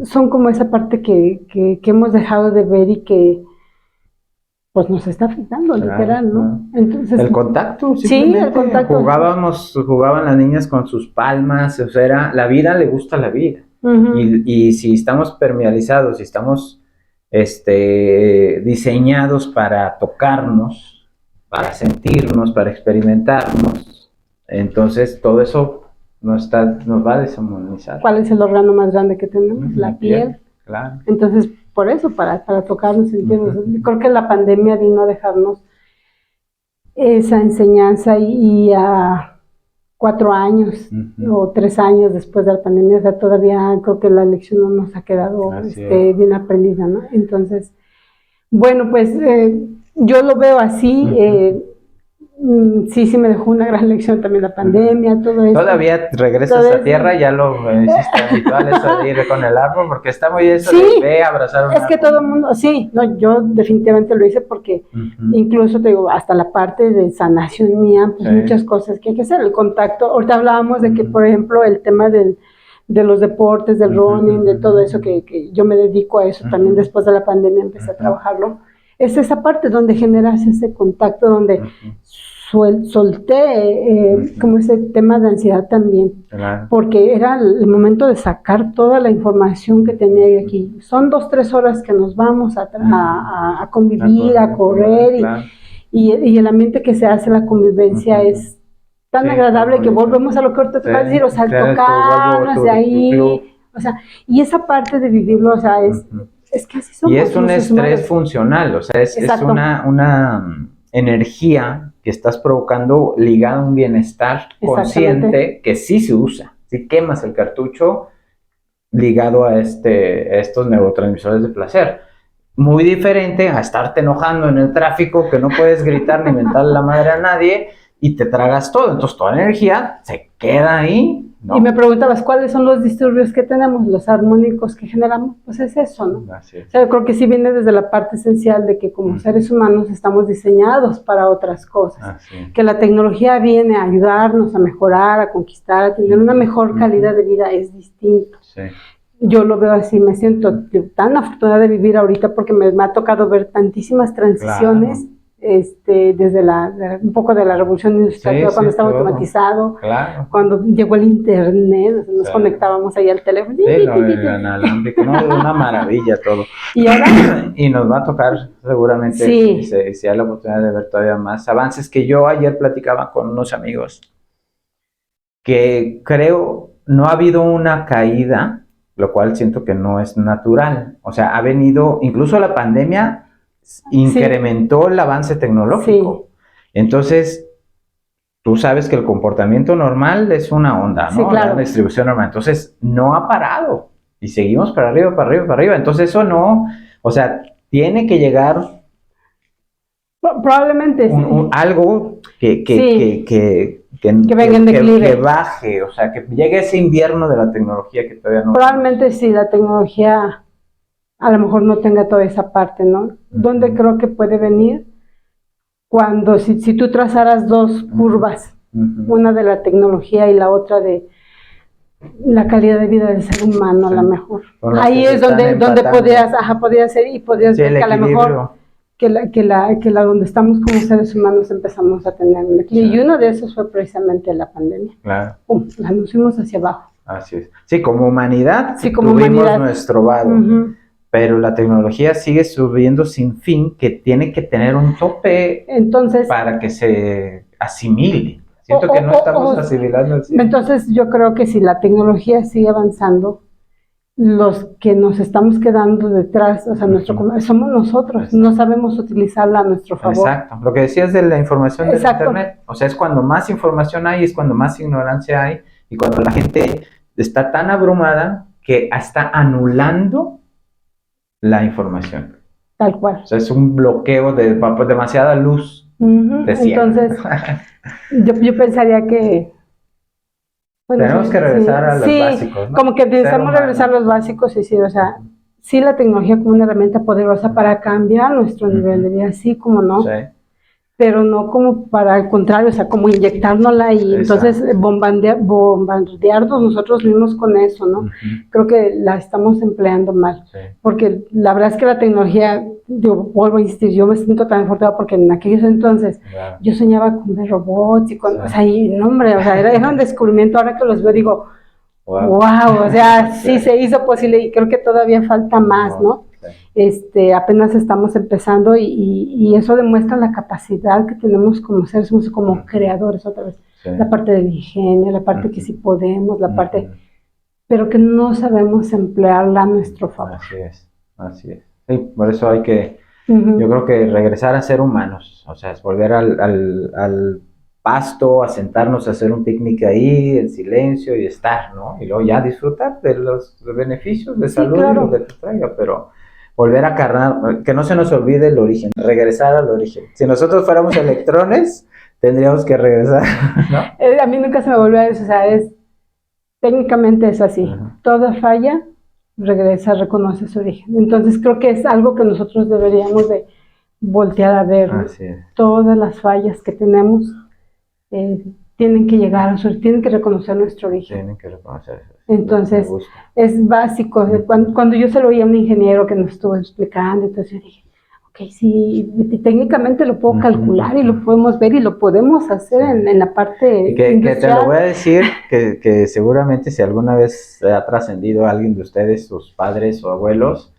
son como esa parte que hemos dejado de ver y que pues nos está afectando, literal, ¿no? Entonces, el contacto, sí, el contacto. Jugaban las niñas con sus palmas, o sea, la vida le gusta la vida. Y si estamos permeabilizados, si estamos diseñados para tocarnos, para sentirnos, para experimentarnos, entonces todo eso nos va a deshumanizar. ¿Cuál es el órgano más grande que tenemos? La piel. Claro. Entonces, por eso, para tocarnos, sentirnos. Creo que la pandemia vino a dejarnos esa enseñanza y a 4 años o 3 años después de la pandemia, o sea, todavía creo que la lección no nos ha quedado bien aprendida, ¿no? Entonces, bueno, pues yo lo veo así. Sí me dejó una gran lección también la pandemia, todo eso. Todavía regresas a tierra, ya lo hiciste habitual eso de ir con el árbol, porque está muy eso de ve, abrazar un árbol. Es que todo el mundo, no, yo definitivamente lo hice porque incluso te digo, hasta la parte de sanación mía, pues muchas cosas que hay que hacer, el contacto. Ahorita hablábamos de que, por ejemplo, el tema de los deportes, del running, de todo eso, que yo me dedico a eso también después de la pandemia empecé a trabajarlo. Es esa parte donde generas ese contacto, donde solté como ese tema de ansiedad también, porque era el momento de sacar toda la información que tenía yo aquí. Son 2-3 horas que nos vamos a convivir, a correr, y el ambiente que se hace, la convivencia es tan agradable que volvemos a lo que ahorita te vas a decir, o sea, tocarnos de ahí, o sea, y esa parte de vivirlo, o sea, es que así somos. Y es un estrés funcional, o sea, es una energía que estás provocando ligado a un bienestar consciente que sí se usa. Si quemas el cartucho ligado a estos neurotransmisores de placer. Muy diferente a estarte enojando en el tráfico, que no puedes gritar ni mentarle la madre a nadie y te tragas todo. Entonces toda la energía se queda ahí, ¿no? Y me preguntabas, ¿cuáles son los disturbios que tenemos, los armónicos que generamos? Pues es eso, ¿no? Así es. O sea, yo creo que sí viene desde la parte esencial de que como seres humanos estamos diseñados para otras cosas. Así. Que la tecnología viene a ayudarnos a mejorar, a conquistar, a tener una mejor calidad de vida es distinto. Sí. Yo lo veo así, me siento tan afortunada de vivir ahorita porque me ha tocado ver tantísimas transiciones. Claro. Desde un poco de la revolución industrial, cuando estaba automatizado, cuando llegó el internet, nos conectábamos ahí al teléfono. Sí, el analógico, una maravilla todo. ¿Y ahora? Y nos va a tocar seguramente, si hay la oportunidad de ver todavía más avances, que yo ayer platicaba con unos amigos, que creo no ha habido una caída, lo cual siento que no es natural. O sea, ha venido, incluso la pandemia incrementó el avance tecnológico. Sí. Entonces, tú sabes que el comportamiento normal es una onda, ¿no? Sí, claro. La distribución normal. Entonces, no ha parado. Y seguimos para arriba, para arriba, para arriba. Entonces, eso no, o sea, tiene que llegar probablemente algo que venga en declive. Que baje, o sea, que llegue ese invierno de la tecnología que todavía no. Probablemente sí, la tecnología a lo mejor no tenga toda esa parte, ¿no? ¿Dónde creo que puede venir? Cuando, si tú trazaras dos curvas, una de la tecnología y la otra de la calidad de vida del ser humano, a lo mejor. Ahí es donde podrías ser, y podrías ver que a lo mejor que donde estamos como seres humanos empezamos a tener un equilibrio. Y uno de esos fue precisamente la pandemia. Claro. La nos fuimos hacia abajo. Así es. Sí, como humanidad tuvimos nuestro vado. Pero la tecnología sigue subiendo sin fin, que tiene que tener un tope. Entonces, para que se asimile. Siento que no estamos asimilando. Entonces yo creo que si la tecnología sigue avanzando, los que nos estamos quedando detrás, o sea, somos nosotros. Exacto. No sabemos utilizarla a nuestro favor. Exacto. Lo que decías de la información de internet, o sea, es cuando más información hay, es cuando más ignorancia hay, y cuando la gente está tan abrumada que está anulando la información. Tal cual. O sea, es un bloqueo de demasiada luz. Entonces, yo pensaría que tenemos que regresar a los básicos, ¿no? Como que necesitamos regresar a los básicos y o sea, sí la tecnología como una herramienta poderosa para cambiar nuestro nivel de vida, sí, como no. Sí. Pero no como para el contrario, o sea, como inyectárnosla y entonces bombardearnos nosotros mismos con eso, ¿no? Creo que la estamos empleando mal, porque la verdad es que la tecnología, yo vuelvo a insistir, yo me siento tan afortunada porque en aquellos entonces yo soñaba con ver robots y con, o sea, y no hombre, o sea, era un descubrimiento, ahora que los veo digo, wow, o sea, sí se hizo posible y creo que todavía falta más, ¿no? Apenas estamos empezando y eso demuestra la capacidad que tenemos como seres humanos, como creadores otra vez. La parte del ingenio, la parte que sí podemos, la parte, pero que no sabemos emplearla a nuestro favor. Así es. Sí, por eso hay que, yo creo que regresar a ser humanos, o sea, es volver al pasto, a sentarnos a hacer un picnic ahí, en silencio y estar, ¿no? Y luego ya disfrutar de los beneficios de salud y lo que te traiga, pero volver a cargar, que no se nos olvide el origen, regresar al origen. Si nosotros fuéramos electrones, tendríamos que regresar, ¿no? A mí nunca se me volvió a eso, o sea, técnicamente es así. Toda falla regresa, reconoce su origen. Entonces creo que es algo que nosotros deberíamos de voltear a ver. Todas las fallas que tenemos tienen que llegar, tienen que reconocer nuestro origen. Tienen que reconocer eso. Entonces, es básico. Cuando yo se lo oí a un ingeniero que nos estuvo explicando, entonces yo dije, ok, sí, técnicamente lo puedo calcular y lo podemos ver y lo podemos hacer en la parte que te lo voy a decir, que seguramente si alguna vez ha trascendido a alguien de ustedes, sus padres o abuelos,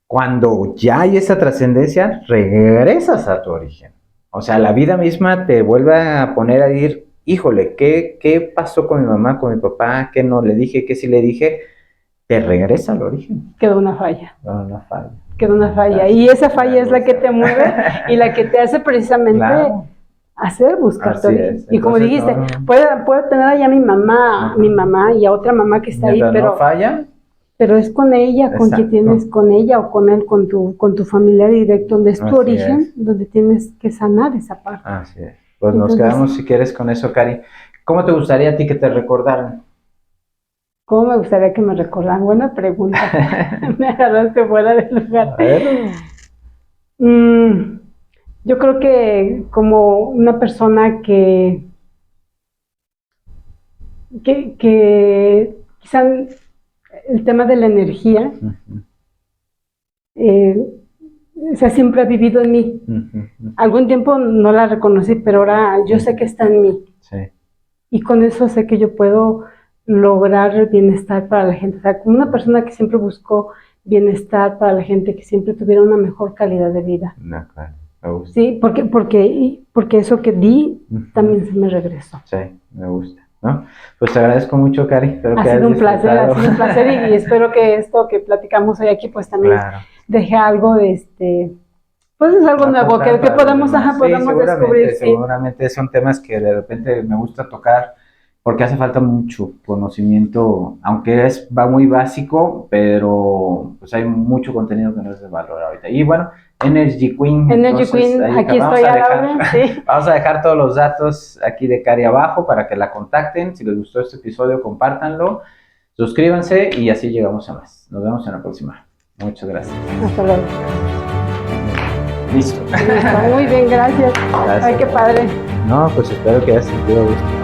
cuando ya hay esa trascendencia, regresas a tu origen. O sea, la vida misma te vuelve a poner a decir, híjole, ¿qué pasó con mi mamá, con mi papá? ¿Qué no le dije? ¿Qué sí le dije? Te regresa al origen. Quedó una falla. Quedó una falla. Y esa falla es la que te mueve y la que te hace precisamente hacer, buscarte. Así es. Y como Entonces, dijiste, no. puedo tener allá a mi mamá y a otra mamá que está ahí, Mientras no falla, pero es con ella, con quien exacto. tienes, con ella o con él, con tu familiar directo, donde es tu Así origen, es. donde tienes que sanar esa parte. Así es. Pues nos Entonces, quedamos, si quieres, con eso, Cari. ¿Cómo te gustaría a ti que te recordaran? ¿cómo me gustaría que me recordaran? Buena pregunta. Me agarraste fuera del lugar. A ver. Yo creo que como una persona que quizá el tema de la energía, o sea, siempre ha vivido en mí. Algún tiempo no la reconocí, pero ahora yo sé que está en mí. Sí. Y con eso sé que yo puedo lograr el bienestar para la gente. O sea, como una persona que siempre buscó bienestar para la gente, que siempre tuviera una mejor calidad de vida. No, claro. Me gusta. Sí, porque eso que di también se me regresó. Sí, me gusta, ¿no? Pues te agradezco mucho, Cari. Espero que Ha sido hayas un placer, disfrutado. ha sido un placer y espero que esto que platicamos hoy aquí pues también Claro. deje algo pues es algo nuevo que Aportar para podamos, los demás. Sí, podamos descubrir. seguramente son temas que de repente me gusta tocar porque hace falta mucho conocimiento, aunque va muy básico, pero pues hay mucho contenido que no es de valor ahorita. Y bueno, Energy Queen. Energy Entonces, Queen, ahí aquí vamos estoy a a la dejar, orden, sí. vamos a dejar todos los datos aquí de Cari abajo para que la contacten. Si les gustó este episodio, compártanlo, suscríbanse y así llegamos a más. Nos vemos en la próxima. Muchas gracias. Hasta luego. Listo. Listo, muy bien, gracias. Gracias. Ay, qué padre. No, pues espero que hayas sentido gusto.